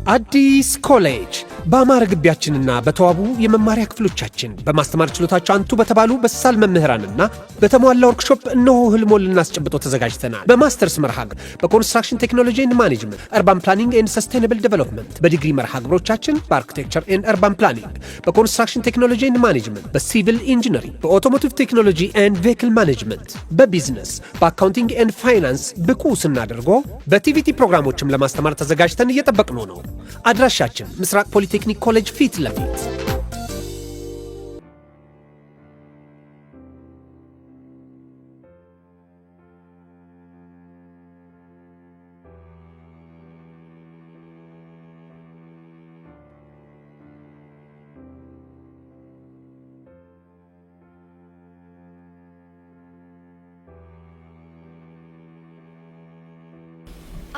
አዲስ ኮሌጅ በአማረ ግቢያችንና በተዋቡ የመማሪያ ክፍሎቻችን በማስተማር ችሎታቸው አንቱ በተባሉ በሳል መምህራንና በተሟላ ወርክሾፕ እነሆ ህልሞን ልናስጨብጦ ተዘጋጅተናል። በማስተርስ መርሃ ግብር በኮንስትራክሽን ቴክኖሎጂ ኤንድ ማኔጅመንት፣ አርባን ፕላኒንግ ኤንድ ሰስቴናብል ዴቨሎፕመንት፣ በዲግሪ መርሃ ግብሮቻችን በአርኪቴክቸር ኤንድ አርባን ፕላኒንግ፣ በኮንስትራክሽን ቴክኖሎጂ ኤንድ ማኔጅመንት፣ በሲቪል ኢንጂነሪንግ፣ በኦቶሞቲቭ ቴክኖሎጂ ኤንድ ቬሂክል ማኔጅመንት፣ በቢዝነስ፣ በአካውንቲንግ ኤንድ ፋይናንስ ብቁ ስናደርጎ በቲቪቲ ፕሮግራሞችም ለማስተማር ተዘጋጅተን እየጠበቅነው ነው። አድራሻችን ምስራቅ ፖሊቴክኒክ ኮሌጅ ፊት ለፊት።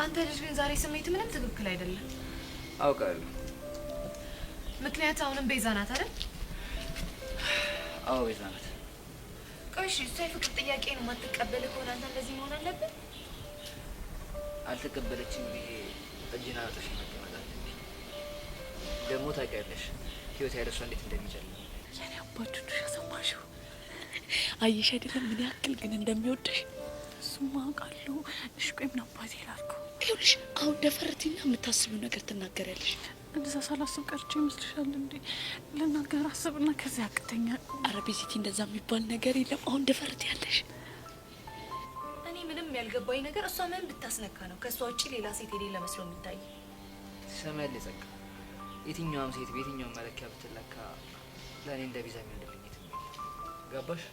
አንተ ልጅ ግን ዛሬ ስሜት ምንም ትክክል አይደለም። አውቃለሁ። ምክንያት አሁንም ቤዛ ናት አይደል? አዎ ቤዛ ናት። ቆይ እሺ፣ እሷ የፍቅር ጥያቄን የማትቀበል ከሆነ አንተ እንደዚህ መሆን አለብን? አልተቀበለችም ብዬ እጅና አጥሽ መቀመጣል። ደግሞ ታውቂያለሽ ህይወት ያለሷ እንዴት እንደሚጨልም። የኔ አባቱ ሰማሽው? አየሽ አይደለም ምን ያክል ግን እንደሚወድሽ። እሱማ አውቃለሁ። እሺ ቆይ ምን አባቴ ላድርገው? ይኸውልሽ አሁን ደፈርቲና የምታስቢው ነገር ትናገሪያለሽ። እንደዛ ሳላስብ ቀርቼ ይመስልሻል እንዴ? ልናገር አስብና ከዚያ ያቅተኛል። ኧረ ቤዚቲ እንደዛ የሚባል ነገር የለም። አሁን ደፈርት ያለሽ። እኔ ምንም ያልገባኝ ነገር እሷ ምን ብታስነካ ነው ከእሷ ውጭ ሌላ ሴት የሌለ መስሎ የሚታይ? ትሰማያለሽ ጸጋ፣ የትኛውም ሴት በየትኛውም መለኪያ ብትለካ ለእኔ እንደ ቤዛ የሚሆንልኝ የትም የለም። ገባሽ?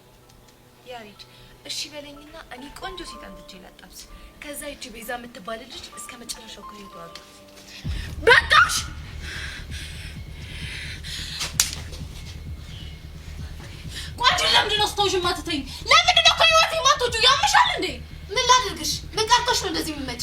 ያሬድ እሺ በለኝና እኔ ቆንጆ ሴት አንትቼ ላጣብስ። ከዛ እቺ ቤዛ የምትባል ልጅ እስከ መጨረሻው ከሄዱ አሉ። በቃሽ! ቆንጆ ለምንድን ነው ስተውሽ ማትተኝ? ለምንድን ነው ከህይወቴ ማትወጪ? ያምሻል እንዴ? ምን ላድርግሽ? ምን ቀርቶሽ ነው እንደዚህ የሚመች?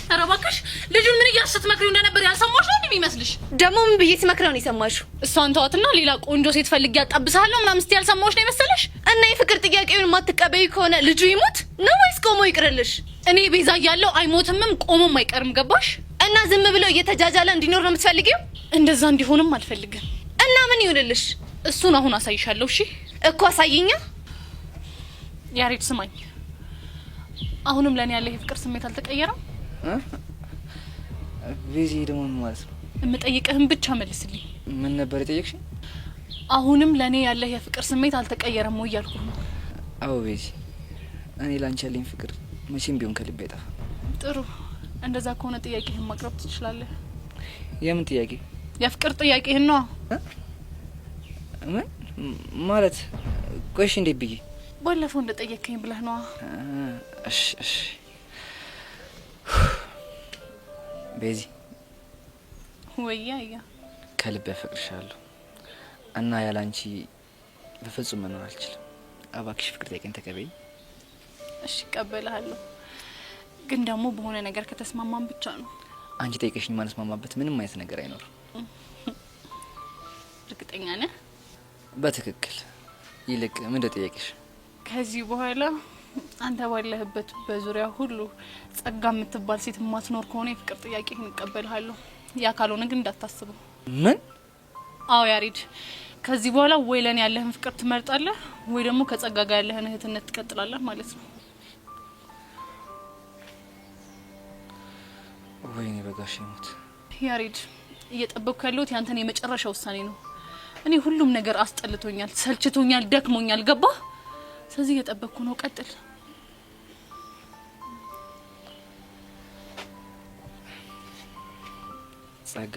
ኧረ እባክሽ ልጁን ምን እያልሽ መክሪው እንደነበር ያልሰማሽ ነው እንደሚመስልሽ? ደግሞ ምን ብዬ ስመክረው ነው የሰማሽው? እሷን ተዋትና ሌላ ቆንጆ ሴት ፈልጊ ያጣብሳለሁ ምናምን ስትይ ያልሰማሽ ነው የመሰለሽ? እና የፍቅር ጥያቄውን ማትቀበይ ከሆነ ልጁ ይሞት ነው ወይስ ቆሞ ይቅርልሽ? እኔ ቤዛ እያለሁ አይሞትምም ቆሞም አይቀርም። ገባሽ? እና ዝም ብሎ እየተጃጃለ እንዲኖር ነው የምትፈልጊው? እንደዛ እንዲሆንም አልፈልግም። እና ምን ይሁንልሽ? እሱን አሁን አሳይሻለሁ። እሺ እኮ አሳይኛ። ያሬድ ስማኝ፣ አሁንም ለኔ ያለ የፍቅር ስሜት አልተቀየረም? ቤዚ ደግሞ ምን ማለት ነው? እምጠይቅህን ብቻ መልስልኝ። ምን ነበር የጠየቅሽኝ? አሁንም ለኔ ያለ የፍቅር ስሜት አልተቀየረም ወይ ያልኩህ ነው። አዎ ቤዚ፣ እኔ ላንቺ ያለኝ ፍቅር መቼም ቢሆን ከልቤ አይጠፋም። ጥሩ፣ እንደዛ ከሆነ ጥያቄህን ማቅረብ ትችላለህ። የምን ጥያቄ? የፍቅር ጥያቄህን ነው። ምን ማለት? ቆይሽ እንዴት ብዬ? ባለፈው እንደጠየቅከኝ ብለህ ነው። እሺ እሺ ቤዚ፣ ወያ ከልቤ አፈቅርሻለሁ እና ያላንቺ በፍጹም መኖር አልችልም። እባክሽ ፍቅር ጥያቄን ተቀበይ። እሺ እቀበልሃለሁ፣ ግን ደግሞ በሆነ ነገር ከተስማማን ብቻ ነው። አንቺ ጠይቀሽኝ ማንስማማበት ምንም አይነት ነገር አይኖርም። እርግጠኛ ነህ? በትክክል። ይልቅ ምን እንደጠየቅሽ? ከዚህ በኋላ አንተ ባለህበት በዙሪያ ሁሉ ጸጋ የምትባል ሴት ማትኖር ከሆነ የፍቅር ጥያቄህን እቀበልሃለሁ። ያ ካልሆነ ግን እንዳታስበው። ምን? አዎ ያሬድ፣ ከዚህ በኋላ ወይ ለኔ ያለህን ፍቅር ትመርጣለህ ወይ ደግሞ ከጸጋ ጋር ያለህን እህትነት ትቀጥላለህ ማለት ነው። ወይኔ በጋሽ ሞት። ያሬድ፣ እየጠበቅኩ ያለሁት ያንተን የመጨረሻ ውሳኔ ነው። እኔ ሁሉም ነገር አስጠልቶኛል፣ ሰልችቶኛል፣ ደክሞኛል። ገባህ? ስለዚህ እየጠበቅኩ ነው። ቀጥል። ጸጋ፣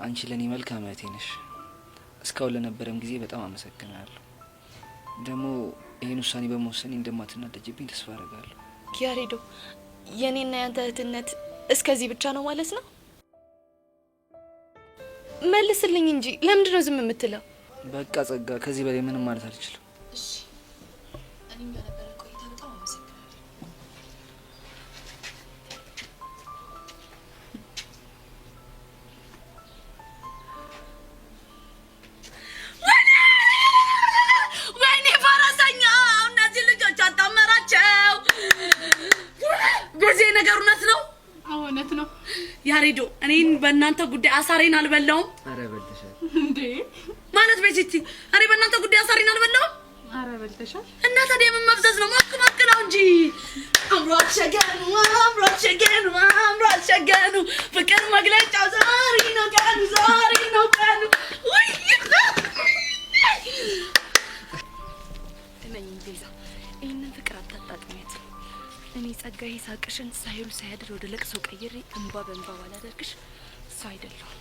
አንቺ ለኔ መልካም እህቴ ነሽ። እስካሁን ለነበረም ጊዜ በጣም አመሰግናለሁ። ደግሞ ይሄን ውሳኔ በመወሰኔ እንደማትናደጅብኝ ተስፋ አደርጋለሁ። ያሬዶ፣ የኔና ያንተ እህትነት እስከዚህ ብቻ ነው ማለት ነው? መልስልኝ እንጂ ለምንድን ነው ዝም የምትለው? በቃ ጸጋ፣ ከዚህ በላይ ምንም ማለት አልችልም። እሺ፣ እኔም ለነበረ ቆይታ በጣም አመሰግናለሁ። ወይኔ ፈረሰኛ! እነዚህ ልጆች አጣመራቸው። ጊዜ ነገር እውነት ነው። እውነት ነው። ያሬዶ እኔን በእናንተ ጉዳይ አሳሬን አልበላውም። አረ በልተሻል እንዴ ማለት ቤቲቲ እኔ በእናንተ ጉዳይ አሳሬን አልበላውም። አረ በልተሻል እና ታዲያ ምን መፍዘዝ ነው? ማክማክ ነው እንጂ አምሮት ሸገኑ ፍቅር መግለጫው ዛሬ ነው ቀኑ ወይ እመኝ ቤዛ ይሄንን ፍቅር አታጣጥሚያት። እኔ ጸጋዬ ሳቅሽን ሳይሉ ሳያድር ወደ ለቅሶ ቀይሬ እንባ በእንባ ባላደርግሽ እሱ አይደለሁም።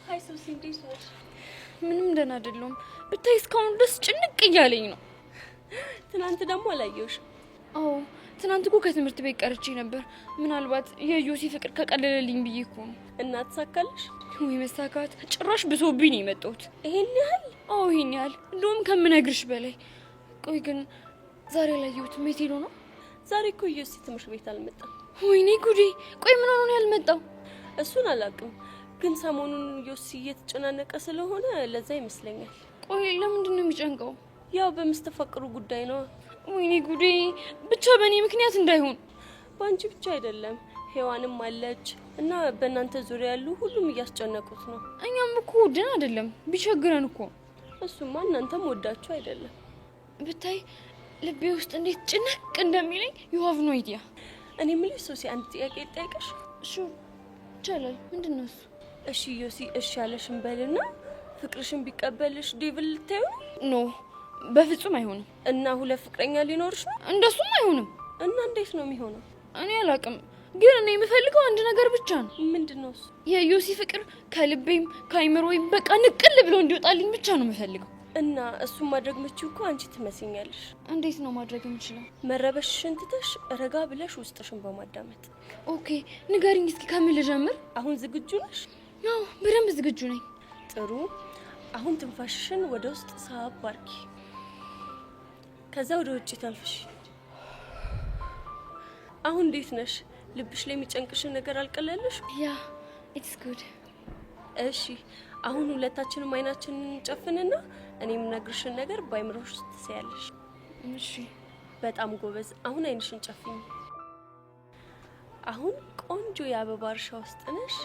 አይ ሶሲ እንዴት ነሽ? ምንም ደህና አይደለሁም። ብታይ እስካሁን ድረስ ጭንቅ እያለኝ ነው። ትናንት ደግሞ አላየሁሽም። አዎ ትናንት እኮ ከትምህርት ቤት ቀርቼ ነበር። ምናልባት የዮሲ ፍቅር ከቀለለልኝ ብዬ እኮ ነው። እና ተሳካልሽ? ወይ መሳካት! ጭራሽ ብሶብኝ ነው የመጣሁት። ይሄን ያህል? አዎ ይሄን ያህል፣ እንደውም ከምነግርሽ በላይ። ቆይ ግን ዛሬ አላየሁትም። የት ሄዶ ነው? ዛሬ እኮ ዮሲ ትምህርት ቤት አልመጣም። ወይኔ ጉዴ! ቆይ ምን ሆኖ ነው ያልመጣው? እሱን አላውቅም፣ ግን ሰሞኑን ዮሲ እየተጨናነቀ ስለሆነ ለዛ ይመስለኛል። ቆይ ለምንድን ነው የሚጨንቀው? ያው በመስተፋቅሩ ጉዳይ ነው። ወይኔ ጉዴ! ብቻ በእኔ ምክንያት እንዳይሆን። በአንቺ ብቻ አይደለም፣ ሔዋንም አለች እና በእናንተ ዙሪያ ያሉ ሁሉም እያስጨነቁት ነው። እኛም እኮ ወደን አይደለም፣ ቢቸግረን እኮ። እሱማ እናንተም ወዳችሁ አይደለም። ብታይ ልቤ ውስጥ እንዴት ጭንቅ እንደሚለኝ you have no idea። እኔ የምልሽ ሶሲ አንድ ጥያቄ ልጠይቅሽ? እሺ ይቻላል። ምንድን ነው እሱ? እሺ ዮሲ እሺ ያለሽን በልና ፍቅርሽን ቢቀበልሽ ዴቪል ልታዩ? ኖ በፍጹም አይሆንም። እና ሁለት ፍቅረኛ ሊኖርሽ ነው? እንደሱም አይሆንም። እና እንዴት ነው የሚሆነው? እኔ አላውቅም፣ ግን እኔ የምፈልገው አንድ ነገር ብቻ ነው። ምንድነው እሱ? የዮሲ ፍቅር ከልቤም ከአይምሮዬም በቃ ንቅል ብሎ እንዲወጣልኝ ብቻ ነው የምፈልገው። እና እሱን ማድረግ ምችው እኮ አንቺ ትመስኛለሽ። እንዴት ነው ማድረግ የምችለው? መረበሽሽን ትተሽ ረጋ ብለሽ ውስጥሽን በማዳመጥ። ኦኬ ንገሪኝ እስኪ፣ ከምን ልጀምር? አሁን ዝግጁ ነሽ? አዎ በደንብ ዝግጁ ነኝ። ጥሩ። አሁን ትንፋሽሽን ወደ ውስጥ ሳብ አድርጊ፣ ከዛ ወደ ውጭ ተንፍሽ። አሁን እንዴት ነሽ? ልብሽ ላይ የሚጨንቅሽን ነገር አልቀለለሽ? ያ ኢትስ ጉድ። እሺ አሁን ሁለታችንም አይናችንን እንጨፍንና እኔ የምነግርሽን ነገር በአይምሮሽ ውስጥ ትሰያለሽ። እሺ በጣም ጎበዝ። አሁን አይንሽን ጨፍኝ። አሁን ቆንጆ የአበባ እርሻ ውስጥ ነሽ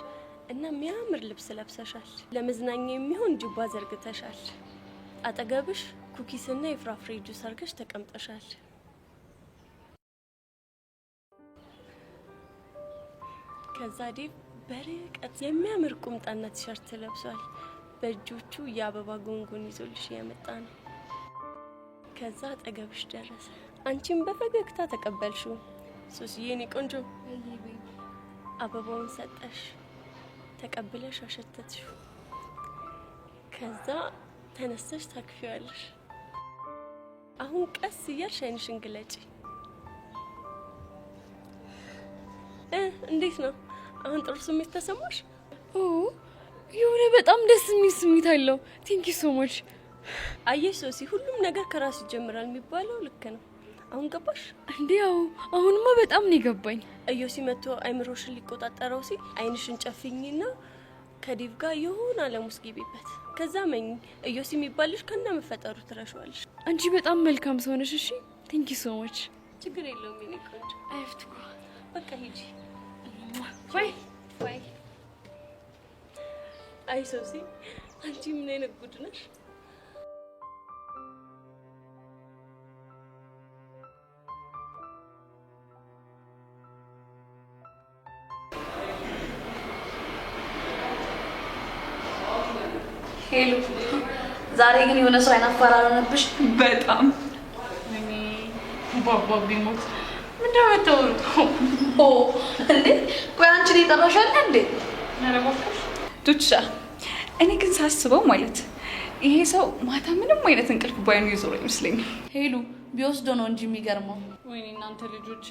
እና የሚያምር ልብስ ለብሰሻል። ለመዝናኛ የሚሆን ጅባ ዘርግተሻል። አጠገብሽ ኩኪስና የፍራፍሬ ጁስ አድርገሽ ተቀምጠሻል። ከዛ ዴቭ በርቀት የሚያምር ቁምጣና ቲሸርት ለብሷል። በእጆቹ የአበባ ጉንጉን ይዞልሽ ያመጣ ነው። ከዛ አጠገብሽ ደረሰ። አንቺም በፈገግታ ተቀበልሽው። ሶስዬ የኔ ቆንጆ አበባውን ሰጠሽ፣ ተቀብለሽ አሸተትሽው። ከዛ ተነስተሽ ታክፊዋለሽ። አሁን ቀስ እያልሽ አይንሽን ግለጪ። እንዴት ነው? አሁን ጥሩ ስሜት ተሰማሽ? ኦ የሆነ በጣም ደስ የሚል ስሜት አለው። ቴንክ ዩ ሶ ማች። አየሽ ሶሲ፣ ሁሉም ነገር ከራስ ይጀምራል የሚባለው ልክ ነው። አሁን ገባሽ እንዴ? ያው አሁንማ በጣም ነው የገባኝ። እዮሲ መጥቶ አይምሮሽን ሊቆጣጠረው ሲል አይንሽን ጨፍኝና ከዲቭ ጋር የሆነ ዓለም ውስጥ ግቢበት። ከዛ መኝ እዮሲ የሚባልሽ ከነ መፈጠሩ ትረሻዋለሽ። አንቺ በጣም መልካም ሰው ነሽ። እሺ ቴንክ ዩ ሶ ማች። ችግር የለውም የኔ ቆንጆ። አይፍትኩ በቃ ሂጂ። ባይ ባይ። አይ ሶሲ፣ አንቺ ምን አይነት ጉድ ነሽ? ሄሎ፣ ዛሬ ግን የሆነ ሰው አይናፋር አልሆነብሽ? በጣም እኔ ባባ ቢሞት ምንድነው የምታወሩት? ኦ እንዴ፣ ቆይ አንቺ ነው የጠራሻል እንዴ? ኧረ እባክሽ ቱቻ። እኔ ግን ሳስበው ማለት ይሄ ሰው ማታ ምንም አይነት እንቅልፍ ባይኑ ይዞር አይመስለኝም። ሄሉ ቢወስዶ ነው እንጂ የሚገርመው። ወይኔ እናንተ ልጆች፣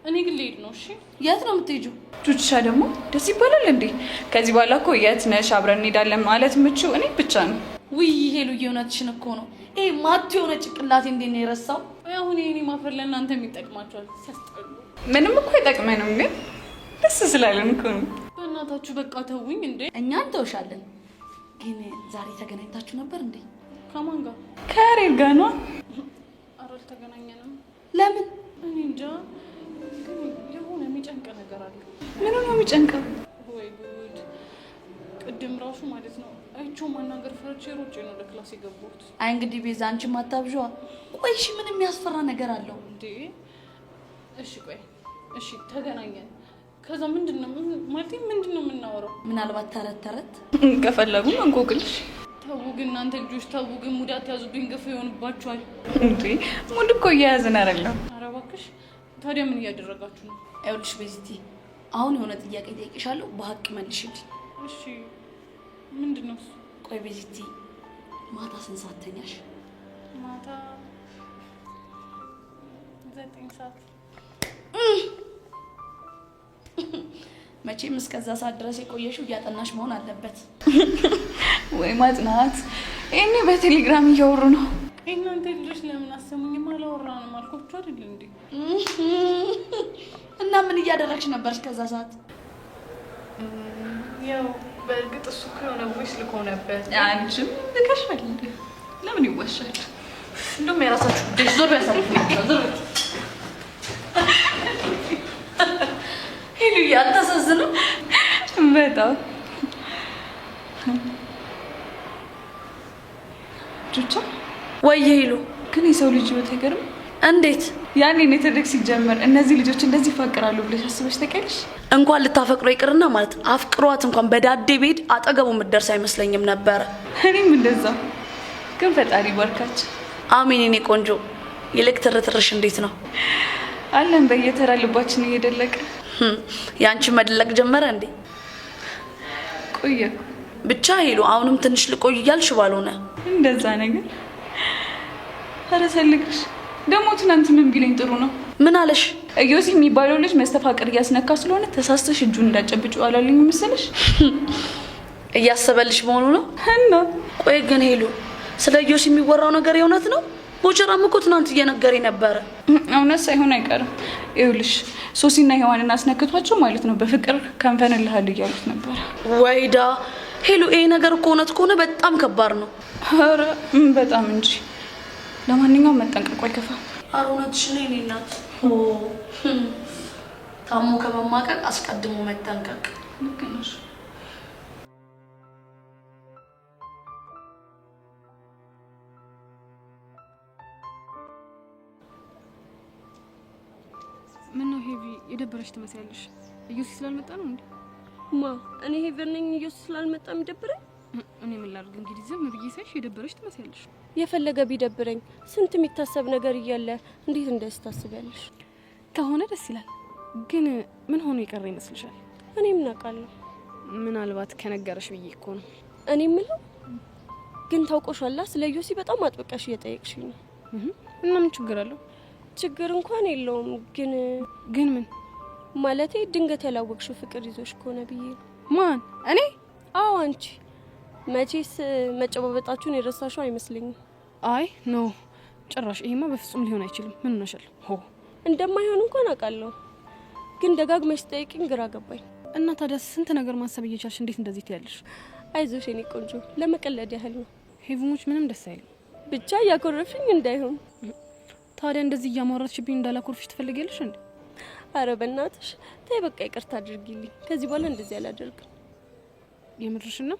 እኔ ግን ልሄድ ነው። እሺ የት ነው የምትሄጂው? ቹቻ ደግሞ ደስ ይባላል እንዴ? ከዚህ በኋላ እኮ የት ነሽ አብረን እንሄዳለን ማለት ምቹ እኔ ብቻ ነው። ውይ ሄሉ የእውነትሽን እኮ ነው። ይሄ ማት የሆነ ጭቅላቴ እንዴት ነው የረሳው? አሁን የኔ ማፈር ለእናንተ የሚጠቅማቸዋል። ሲያስጠሉ። ምንም እኮ አይጠቅመንም፣ ግን ደስ ስላለን እኮ ነው። በእናታችሁ በቃ ተውኝ እንዴ። እኛ እንተውሻለን። ግን ዛሬ ተገናኝታችሁ ነበር እንዴ? ከማን ጋር? ከሬል ጋር ነው። ኧረ አልተገናኘንም። ለምን? እኔ እንጃ፣ ግን የሆነ የሚጨንቅ ነገር አለ። ምን ነው የሚጨንቀው? ወይ ጉድ! ቅድም ራሱ ማለት ነው አይቼው ማናገር ፈርቼ ሮጬ ነው ወደ ክላስ የገባሁት። አይ እንግዲህ ቤዛ አንቺ ማታብዣዋ። ቆይ እሺ ምን የሚያስፈራ ነገር አለው እንዴ? እሺ ቆይ እሺ ተገናኘን። ከዛ ምንድነው ምንድነው የምናወራው? ምናልባት ተረት ከፈለጉ እንቆቅልሽ። ተው ግን እናንተ ልጆች ተው ግን ሙድ አትያዙብኝ፣ ግፍ ይሆንባችኋል። እንዴ ሙድ እኮ እየያዝን አይደለም። ኧረ እባክሽ ታዲያ ምን እያደረጋችሁ ነው? ይኸውልሽ ቤዚቲ አሁን የሆነ ጥያቄ ጠይቅሻለሁ፣ በሀቅ መልሽልኝ። እሺ ምንድነው እሱ? ቆይ ቤዚቲ ማታ ስንት ሰዓት ተኛሽ? ማታ 9 ሰዓት። መቼም እስከዛ ሰዓት ድረስ የቆየሽው እያጠናሽ መሆን አለበት። ወይ ማጥናት። እኔ በቴሌግራም እያወሩ ነው። እናንተ ልጆች ለምን አሰሙኝም? አላወራንም አልኳችሁ አይደል እንዴ? እና ምን እያደረግሽ ነበር እስከዛ ሰዓት? ያው በእርግጥ እሱ ከሆነ ቮይስ ልኮ ነበር። አንቺም ልከሻል እንዴ? ለምን ይዋሻል? እንደውም የራሳችሁ ጉዳይ። ዞር ያሳልፍ ነው ዞር። ሄሉ ያታሳዝነው በጣም ቹቻ። ወይ ሄሉ ግን የሰው ልጅ ህይወት አይገርም? እንዴት? ያኔ ኔትወርክ ሲጀመር እነዚህ ልጆች እንደዚህ ይፋቀራሉ ብለሽ አስበሽ ታውቂያለሽ? እንኳን ልታፈቅሮ ይቅርና ማለት አፍቅሯት እንኳን በዳዴ ቤት አጠገቡ የምትደርስ አይመስለኝም ነበረ። እኔም እንደዛ። ግን ፈጣሪ ባርካቸው። አሜን የኔ ቆንጆ። ይልቅ ትርትርሽ እንዴት ነው? አለን በየተራ ልባችን እየደለቀ። ያንቺ መድለቅ ጀመረ እንዴ? ቆየ ብቻ ሄሉ አሁንም ትንሽ ልቆይ እያልሽ ባልሆነ እንደዛ ነገር። ኧረ ሰልግሽ ደግሞ ትናንት ምን ቢለኝ ጥሩ ነው? ምን አለሽ? እዮሲ የሚባለው ልጅ መስተፋቅር እያስነካ ስለሆነ ተሳስተሽ እጁን እንዳጨብጭው አላለኝ መሰለሽ? እያሰበልሽ መሆኑ ነው? እና ቆይ ግን ሄሉ ስለ እዮሲ የሚወራው ነገር የእውነት ነው? ቦቸራም እኮ ትናንት እየነገረኝ ነበረ። እውነት ሳይሆን አይቀርም። ይኸውልሽ ሶሲና ሔዋንን አስነክቷቸው ማለት ነው በፍቅር ከንፈንልሃል እያሉት ነበረ። ወይዳ ሄሉ ይሄ ነገር እኮ እውነት ከሆነ በጣም ከባድ ነው። ኧረ በጣም እንጂ። ለማንኛውም መጠንቀቁ አይከፋም። ኧረ እውነትሽ ነው የእኔ እናት። ታሞ ከመማቀቅ አስቀድሞ መጠንቀቅ። ልክ ነሽ። ምን ነው ሄቪ የደበረሽ ትመስያለሽ? እዩሲ ስላልመጣ ነው እንዴ? ማ እኔ ሄቨር ነኝ። እዩሲ ስላልመጣ የሚደብረኝ? እኔ ምን ላድርግ እንግዲህ ዝም ብዬ ሳይሽ የደበረሽ ትመስያለሽ። የፈለገ ቢደብረኝ ስንት የሚታሰብ ነገር እያለ እንዴት እንደዚህ ታስቢያለሽ? ከሆነ ደስ ይላል። ግን ምን ሆኖ የቀረ ይመስልሻል? እኔ ምን አውቃለሁ? ምናልባት ከነገረሽ ብዬ እኮ ነው። እኔ የምለው ግን ታውቆሻላ፣ ስለ እዩሲ በጣም አጥብቀሽ እየጠየቅሽኝ ነው። እና ምን ችግር አለው? ችግር እንኳን የለውም። ግን ምን ማለቴ ድንገት ያላወቅሽው ፍቅር ይዞሽ ከሆነ ብዬ ነው። ማን? እኔ? አዎ አንቺ። መቼስ መጨባበጣችሁን የረሳሽው አይመስለኝም። አይ ኖ ጭራሽ። ይሄማ በፍጹም ሊሆን አይችልም። ምን ነሻል? ሆ እንደማይሆን እንኳን አውቃለሁ፣ ግን ደጋግመሽ ጠይቂኝ ግራ ገባኝ። እና ታዲያ ስንት ነገር ማሰብ እየቻልሽ እንዴት እንደዚህ ትያለሽ? አይዞሽ የኔ ቆንጆ፣ ለመቀለድ ያህል ነው። ሄቭሞች ምንም ደስ አይልም። ብቻ እያኮረፍሽኝ እንዳይሆን። ታዲያ እንደዚህ እያማራችብኝ እንዳላኮርፍሽ ትፈልጊያለሽ እንዴ? አረ በእናትሽ ተይ፣ በቃ ይቅርታ አድርጊልኝ። ከዚህ በኋላ እንደዚህ አላደርግም። የምርሽን ነው?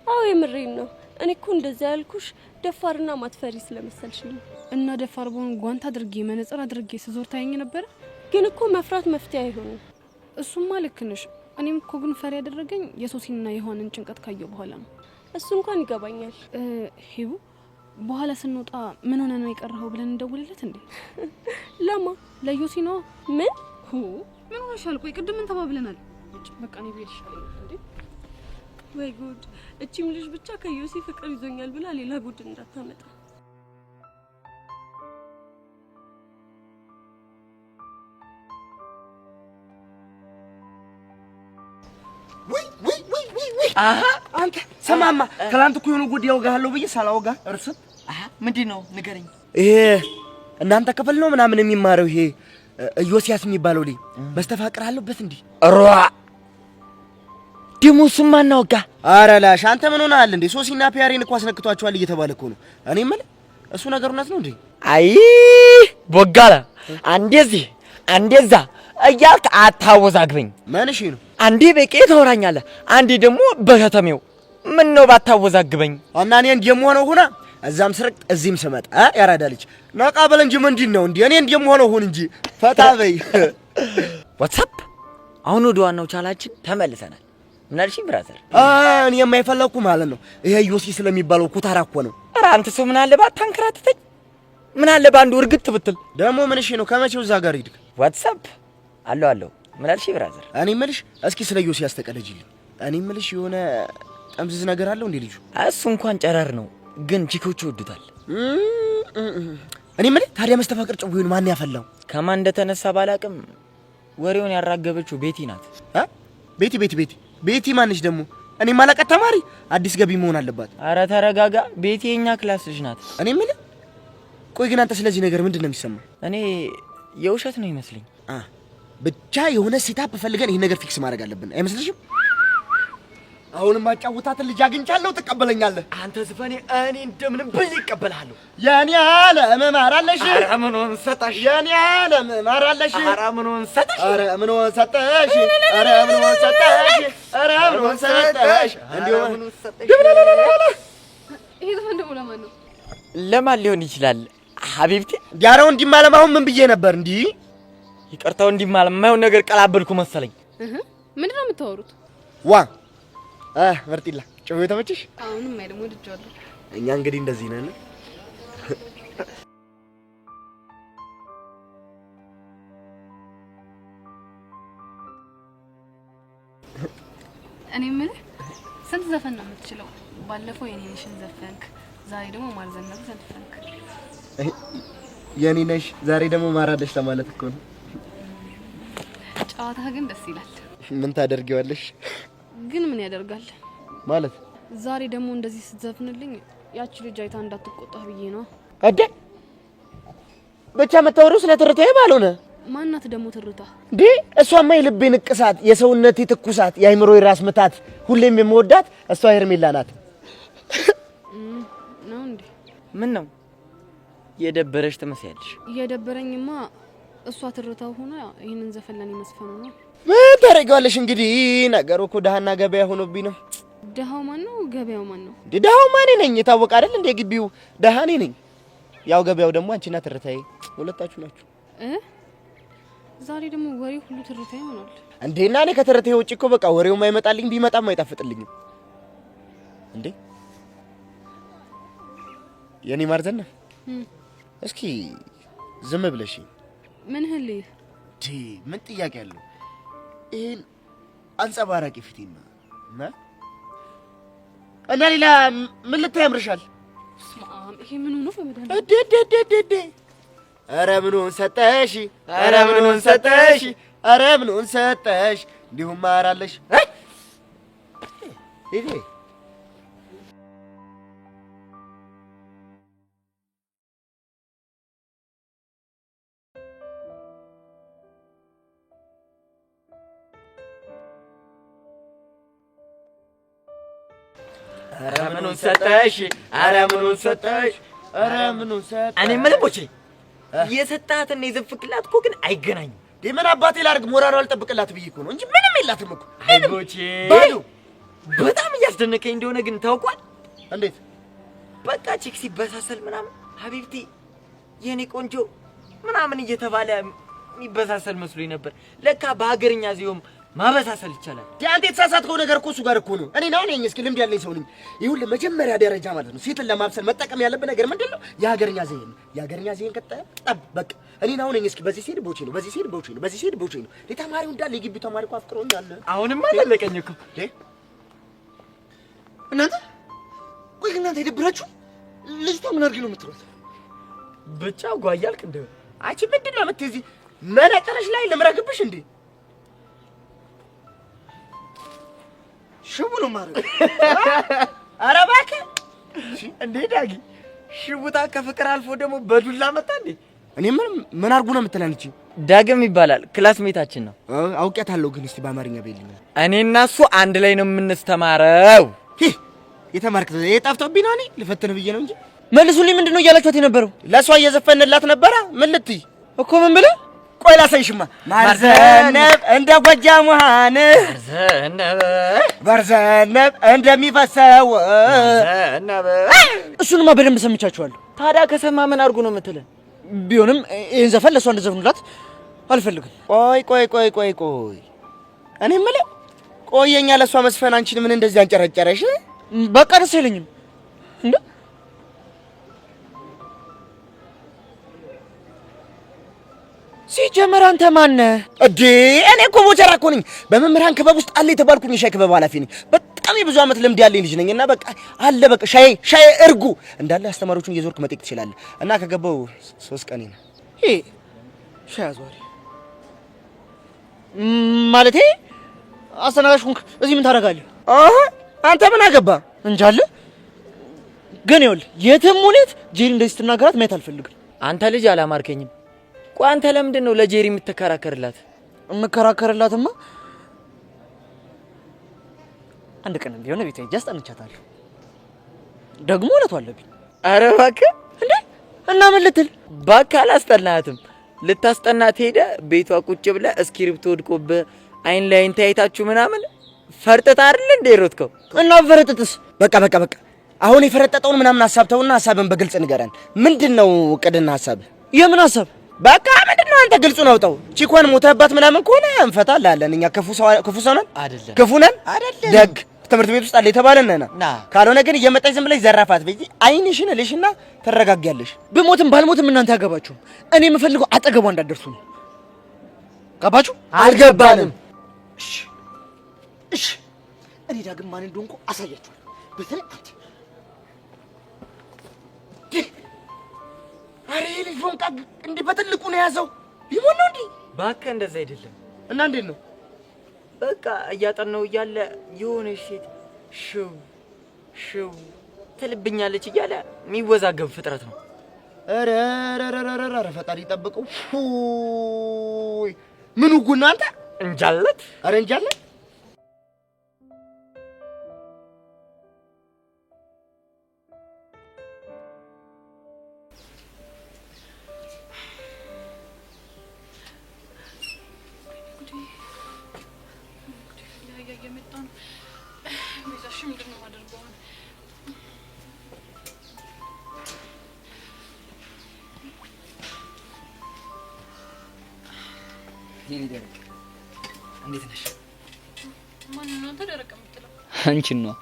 አዎ የምሬን ነው። እኔ እኮ እንደዚህ ያልኩሽ ደፋርና ማትፈሪ ስለመሰልሽኝ ነው። እና ደፋር በሆን ጓንት አድርጌ መነጽር አድርጌ ስዞር ታየኝ ነበር። ግን እኮ መፍራት መፍትሄ አይሆንም። እሱማ ልክ ነሽ። እኔም እኮ ግን ፈሪ ያደረገኝ የሶሲና የሆነን ጭንቀት ካየው በኋላ ነው። እሱ እንኳን ይገባኛል። ሄቡ በኋላ ስንወጣ ምን ሆነ ነው የቀረው ብለን እንደውልለት እንዴ? ለማ ለዮሲ ነው። ምን ምን ሆነሻል? ቆይ ቅድም ምን ተባብለናል? በቃ ነው ቤልሽ እንዴ? ወይ ጉድ! እቺም ልጅ ብቻ ከዮሲ ፍቅር ይዞኛል ብላ ሌላ ጉድ እንዳታመጣ። አሃ አንተ ሰማማ ትላንት እኮ የሆነ ጉድ ያውጋለሁ ብዬ ሳላውጋ እርሱ ምንድነው ንገረኝ። ይሄ እናንተ ክፍል ነው ምናምን የሚማረው ይሄ ዮሲያስ የሚባለው ልጅ መስተፋቅር አለበት እንዴ? ሯ ደሞ ስማ እናውጋ። ኧረ ላሽ አንተ ምን ሆነሃል እንዴ? ሶሲና ፒያሬን እኮ አስነክቷቸዋል እየተባለ እኮ ነው። እኔ ማለት እሱ ነገር እውነት ነው እንዴ? አይ ቦጋላ አንዴዚህ አንዴዛ እያልክ አታወዛግበኝ። ማንሽ ነው? አንዴ በቄ ታወራኛለህ፣ አንዴ ደግሞ በከተሜው። ምን ነው ባታወዛግበኝ? እና እኔ እንደምሆነው ሆና እዛም ስርቅ እዚህም ስመጣ ያራዳልች ነቃ በል እንጂ ምንድነው እንዴ? እኔ እንደምሆነው ሆን እንጂ ፈታ በይ። ዋትስአፕ አሁን ወደ ዋናው ቻላችን ተመልሰናል። ምን አልሽኝ ብራዘር? እኔ የማይፈለኩ ማለት ነው ይሄ ዮሲ ስለሚባለው ኩታራ እኮ ነው። ኧረ አንተ ሰው ምን አለ ባታንከራተተኝ፣ ምን አለ ባንዱ እርግጥ ብትል። ደግሞ ምን እሺ ነው ከመቼው እዛ ጋር ሂድክ? ዋትስአፕ አለው ምን አልሽኝ ብራዘር? እኔ የምልሽ እስኪ ስለ ዮሲ ያስተቀለጅልኝ። እኔ የምልሽ የሆነ ጠምዝዝ ነገር አለው እንዴ ልጁ? እሱ እንኳን ጨረር ነው ግን ቺኮቹ ይወዱታል። እኔ የምልህ ታዲያ መስተፋቅር ጭውውን ማን ያፈላው? ከማን እንደተነሳ ባላቅም ወሬውን ያራገበችው ቤቲ ናት። ቤቲ ማንሽ ደግሞ? እኔ ማላቀት ተማሪ አዲስ ገቢ መሆን አለባት። አረ ተረጋጋ። ቤቲ የኛ ክላስ ልጅ ናት። እኔ የምልህ ቆይ ግን አንተ ስለዚህ ነገር ምንድነው የሚሰማው? እኔ የውሸት ነው ይመስልኝ። ብቻ የሆነ ሴታፕ ፈልገን ይሄን ነገር ፊክስ ማድረግ አለብን አይመስልሽም? አሁንም አጫውታትን ልጅ አግኝቻለሁ፣ ትቀበለኛለህ? አንተ ዝፈኔ እኔ እንደምንም ብል ይቀበልሃለሁ። የኔ ዓለም ማራለሽ ኧረ ምኑን ሰጠሽ? የኔ ዓለም ማራለሽ ኧረ ምኑን ሰጠሽ? ኧረ ምኑን ሰጠሽ? ኧረ ምኑን ሰጠሽ? ኧረ ምኑን ሰጠሽ? እንዴው ምኑን ሰጠሽ? ይሄ ዘፈን ደግሞ ለማን ነው? ለማን ሊሆን ይችላል? ሀቢብቴ ዲያራው እንዲማለም አሁን ምን ብዬ ነበር? እንዲ ይቅርታው እንዲማለም የማይሆን ነገር ቀላበልኩ መሰለኝ። ምንድነው የምታወሩት? ዋ መርጢላ ጮህ ተመችሽ? አሁንም አይደለም ወድጃለሁ። እኛ እንግዲህ እንደዚህ ነን። እኔ ምን ስንት ዘፈን ነው የምትችለው? ባለፈው የኔ ነሽን ዘፈንክ፣ ዛሬ ደግሞ ማርዘነብ ዘፈንክ። የኔ ነሽ ዛሬ ደግሞ ማራደሽ ለማለት እኮ ነው። ጨዋታ ግን ደስ ይላል። ምን ታደርጊዋለሽ? ግን ምን ያደርጋል ማለት ዛሬ ደግሞ እንደዚህ ስትዘፍንልኝ ያቺ ልጅ አይታ እንዳትቆጣ ብዬ ነው። አደ ብቻ መታወሩ ስለተረታዬ ባልሆነ ማናት ደግሞ ትርታ እንዴ? እሷማ የልቤ ንቅሳት፣ የሰውነቴ ትኩሳት፣ የአይምሮዬ ራስ ምታት፣ ሁሌም የምወዳት እሷ ሄርሜላ ናት። ነው እንዴ? ምን ነው የደበረሽ ትመስያለሽ? የደበረኝማ እሷ ትርታው ሆና ይሄንን ዘፈን ለኔ መስፈኑ ነው። ምን ታደርጊዋለሽ እንግዲህ? ነገሩ እኮ ደሃና ገበያ ሆኖብኝ ነው። ደሃው ማን ነው? ገበያው ማን ነው? ደሃው ማን ነኝ? የታወቀ አይደል እንደ ግቢው ደሃ እኔ ነኝ። ያው ገበያው ደግሞ አንቺና ትርታዬ ሁለታችሁ ናችሁ። ዛሬ ደግሞ ወሬ ሁሉ ትርታ ይሆናል እንዴና? እኔ ከትርታዬ ውጪ እኮ በቃ ወሬውም አይመጣልኝ፣ ቢመጣም አይጣፍጥልኝም። እንዴ የኔ ማርዘና እስኪ ዝም ብለሽ ምን ህልህ ምን ጥያቄ አለው? ይሄን አንጸባራቂ ፊቴና እና ሌላ ምን ልታይ ያምርሻል? ስማም ይሄ ምን ነው ፈመዳን? እዴ ኧረ ምኑን ሰጠሽ? ኧረ ምኑን ሰጠሽ? ኧረ ምኑን ሰጠሽ? እንዲሁም ማራለሽ ይሄ ኧረ ምኑን ሰጠሽ? ኧረ ምኑን ሰጠሽ? ኧረ ምኑን ሰጠሽ? እኔ የምልህ የሰጣትና የዘፍቅላት እኮ ግን አይገናኝም። ምን አባቴ ላድርግ? ሞራሉ አልጠብቅላት ብዬ እኮ ነው እንጂ ምንም የላትም እኮ። አይቦቼ በጣም እያስደነቀኝ እንደሆነ ግን ታውቋል። እንዴት? በቃ ቺክ ሲበሳሰል ምናምን ሀቢብቲ የኔ ቆንጆ ምናምን እየተባለ የሚበሳሰል መስሎኝ ነበር። ለካ በሀገርኛ ዚዮም ማበሳሰል ይቻላል። አንተ የተሳሳትከው ነገር እኮ እሱ ጋር እኮ ነው። እኔ ነኝ እስኪ ልምድ ያለኝ ሰው ነኝ። ይሁን ለመጀመሪያ ደረጃ ማለት ነው ሴትን ለማብሰል መጠቀም ያለበት ነገር ምንድነው? የሀገርኛ ዘይን ነው። የሀገርኛ ዘይን ከተጠብ በቃ እኔ ነኝ እስኪ በዚህ ሴት ቦቼ ነው፣ በዚህ ሴት ቦቼ ነው፣ በዚህ ሴት ቦቼ ነው። ለተማሪው እንዳለ የግቢው ተማሪ እኮ አፍቅሮኛል። አሁንም አላለቀኝ እኮ እናንተ ቆይ እናንተ ይደብራችሁ? ልጅቷ ምን አድርጊ ነው የምትሉት? ብቻ ጓያልክ እንደ አንቺ ምንድን ነው የምትይዚ? መነጠረሽ ላይ ልምረግብሽ እንዴ? ሽቡ ነው ማረግ። ኧረ እባክህ እንዴ ዳጊ ሽቡታ ከፍቅር አልፎ ደግሞ በዱላ መጣ እንዴ? እኔ ምን አድርጉ ነው የምትለን? እቺ ዳግም ይባላል ክላስሜታችን ነው። አውቄያታለሁ፣ ግን እስቲ በአማርኛ በይልኝ። እኔና እሱ አንድ ላይ ነው የምንስተማረው። የተማርክ የጠፍቶብኝ ነው። እኔ ልፈትን ብዬ ነው እንጂ መልሱልኝ። ምንድን ነው እያላችኋት የነበረው? ለእሷ እየዘፈንላት ነበረ። ምን ልትይ እኮ ምን ብለህ? ቆይ ላሳይሽማ። ማርዘነብ እንደ ጎጃም ውሃን በርዘነብ እንደሚፈሰው እሱንማ በደንብ ሰምቻችኋለሁ። ታዲያ ከሰማ ምን አድርጉ ነው የምትለን? ቢሆንም ይህን ዘፈን ለእሷ እንደዘፍኑላት አልፈልግም። ቆይ እኔ የምለው ቆየኛ ለእሷ መስፈን አንቺን ምን እንደዚህ አንጨረጨረሽ? በቃ ደስ አይለኝም እንዴ? ሲጀመር አንተ ማን ነህ እንዴ? እኔ እኮ ቦቸራ እኮ ነኝ። በመምህራን ክበብ ውስጥ አለ የተባልኩኝ የሻይ ክበብ ኃላፊ ነኝ። በጣም የብዙ ዓመት ልምድ ያለኝ ልጅ ነኝና በቃ አለ በቃ ሻይ እርጉ እንዳለ አስተማሪዎቹን እየዞርክ መጠየቅ ትችላለህ። እና ከገባው 3 ቀን ነው። ይሄ ሻይ አዟሪ ማለቴ አስተናጋጅ ሆንክ። እዚህ ምን ታደርጋለህ? አንተ ምን አገባ እንጃለ። ግን ይኸውልህ የትም ሁኔት ጄሪ እንደዚህ ስትናገራት ማየት አልፈልግም። አንተ ልጅ አላማርከኝም። ቆይ አንተ ለምንድን ነው ለጄሪ የምትከራከርላት? የምከራከርላትማ አንድ ቀን ቢሆን ቤት ሄጄ አስጠንቻታለሁ። ደግሞ እለቱ አለብኝ። ኧረ እባክህ እንዴ! እና ምን ልትል? እባክህ አላስጠናትም። ልታስጠናት ሄደህ ቤቷ ቁጭ ብለህ እስክሪብቶ ወድቆብህ አይን ላይን ተያይታችሁ ምናምን ፈርጥጥ አይደል እንዴ ሮትከው? እና ፈረጥጥስ? በቃ አሁን የፈረጠጠውን ምናምን ሀሳብ ተውና ሀሳብን በግልጽ ንገረን። ምንድነው እቅድና ሀሳብ? የምን ሀሳብ? በቃ ምንድነው? አንተ ግልጹን አውጣው። ቺኮን ሞተባት ምናምን ከሆነ እንፈታላለን። እኛ ክፉ ሰው ነን አይደለም? ክፉ ነን አይደለም? ደግ ትምህርት ቤት ውስጥ አለ የተባለን ነና። ካልሆነ ግን እየመጣች ዝም ብለሽ ዘራፋት በይ። አይንሽን ልሽና ተረጋጊያለሽ። ብሞትም ባልሞትም እናንተ ያገባችሁ። እኔ የምፈልገው አጠገቧ እንዳትደርሱ ነው። ገባችሁ? አልገባንም። እሺ እኔ ዳግም ማን እንደሆንኩ አሳያችኋለሁ። በተለይ አንተ አሬ ልጅ ወንቃ እንዴ በትልቁ ነው ያዘው። ሊሞን ነው እንዴ? እባክህ እንደዛ አይደለም። እና እንዴት ነው? በቃ እያጠናው እያለ የሆነች ሴት ሽው ትልብኛለች እያለ የሚወዛገብ ፍጥረት ነው። ኧረ ፈጣሪ ይጠብቀው። ምን ጉና አንተ እንጃለት። ኧረ እንጃለት። እንዴት ነሽ? ማን ነው አንተ ደረቅ የምትለው? አንቺን ነው።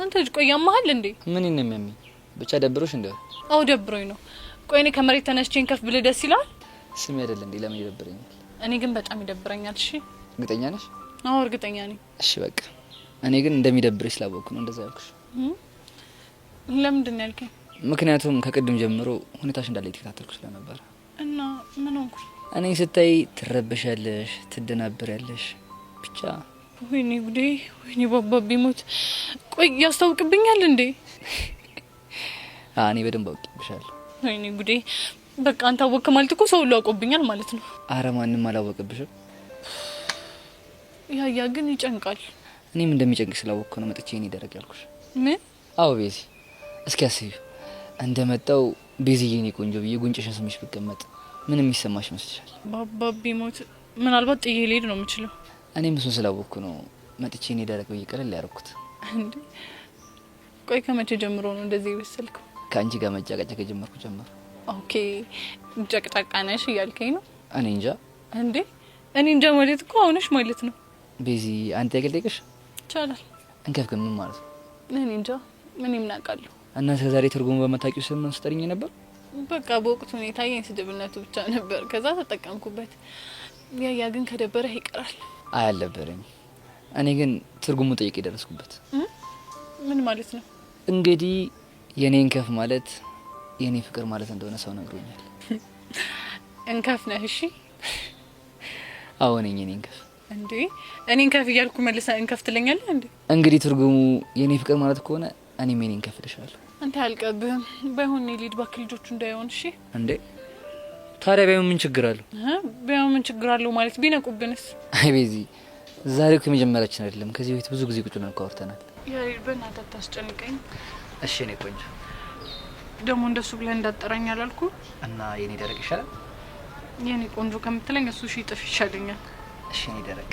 አንተ ልጅ ቆይ ያማሃል እንዴ? ምን ነው የሚያመኝ? ብቻ ደብሮሽ እንዴ? አው ደብሮኝ ነው። ቆይ እኔ ከመሬት ተነስቼን ከፍ ብለ ደስ ይላል? ስሜ አይደል እንዴ? ለምን ይደብረኛል? እኔ ግን በጣም ይደብረኛል። እሺ እርግጠኛ ነሽ? አዎ እርግጠኛ ነኝ። እሺ በቃ እኔ ግን እንደሚደብርሽ ስላወቅኩ ነው እንደዛ ያልኩሽ። ለምንድን ነው ያልከኝ? ምክንያቱም ከቅድም ጀምሮ ሁኔታሽ እንዳለ የተከታተልኩ ስለነበር። እና ምን ሆንኩ? እኔ ስታይ ትረበሻለሽ፣ ትደናበሪያለሽ። ብቻ ወይኔ ጉዴ፣ ወይኔ ባባ ቢሞት። ቆይ ያስታውቅብኛል እንዴ? እኔ በደንብ አውቅብሻለሁ። ወይኔ ጉዴ፣ በቃ አንተ አወቅክ ማለት እኮ ሰው ሁሉ አውቆብኛል ማለት ነው። አረ ማንም አላወቅብሽም። ያ ግን ይጨንቃል። እኔም እንደሚጨንቅ ስላወቅኩ ነው መጥቼ እኔ ደረቅ ያልኩሽ። ምን? አዎ ቤዚ፣ እስኪ አስቢው እንደመጣው ቤዚዬ እኔ ቆንጆ ብዬ ጉንጭሽን ስምሽ ብቀመጥ ምን የሚሰማሽ መስልሻል? ባባ ቢሞት ምናልባት ጥዬ ልሄድ ነው የምችለው። እኔም እሱን ስላወቅኩ ነው መጥቼ እኔ ደረቅ ብዬ ቀለል ያደረኩት። እንዴ ቆይ ከመቼ ጀምሮ ነው እንደዚህ የበሰልከው? ከአንቺ ጋር መጫቀጨቅ ጀመርኩ ጀመር። ኦኬ ጨቅጫቃ ነሽ እያልከኝ ነው? እኔ እንጃ። እንዴ እኔ እንጃ ማለት እኮ አሁንሽ ማለት ነው። ቤዚ አንተ ያገልጠቅሽ ይቻላል። እንከፍከም ምን ማለት ነው? እኔ እንጃ ምን ይምናቃለሁ። እና እስከዛሬ ትርጉሙ በመታቂው ስም ስጠሪኝ ነበር። በቃ በወቅቱ ሁኔታ የስድብነቱ ብቻ ነበር። ከዛ ተጠቀምኩበት። ያ ግን ከደበረህ ይቀራል። አያልነበረኝ። እኔ ግን ትርጉሙ ጠይቄ ደረስኩበት። ምን ማለት ነው? እንግዲህ የኔን ከፍ ማለት የኔ ፍቅር ማለት እንደሆነ ሰው ነግሮኛል። እንከፍ ነህ? እሺ አዎ ነኝ የኔን ከፍ። እንዴ እኔን ከፍ እያልኩ መልሰህ እንከፍ ትለኛለህ እንዴ? እንግዲህ ትርጉሙ የኔ ፍቅር ማለት ከሆነ እኔም የኔን ከፍ ልሻለሁ። አንተ አልቀብህም። ባይሆን እኔ ልሂድ እባክህ፣ ልጆቹ እንዳይሆን። እሺ እንዴ ታዲያ ባይሆን ምን ችግር አለው? ባይሆን ምን ችግር አለው ማለት ቢነቁብንስ? አይ ቤዚ ዛሬ እኮ የመጀመሪያችን አይደለም። ከዚህ በፊት ብዙ ጊዜ ቁጭ ብለን አውርተናል። ያሬድ በእናትህ አታስጨንቀኝ። እሺ እኔ ቆንጆ ደግሞ እንደሱ ብለህ እንዳጠራኝ አላልኩ? እና የኔ ደረቅ ይሻላል? የኔ ቆንጆ ከምትለኝ እሱ ሺ ጥፍ ይሻለኛል። እሺ እኔ ደረቅ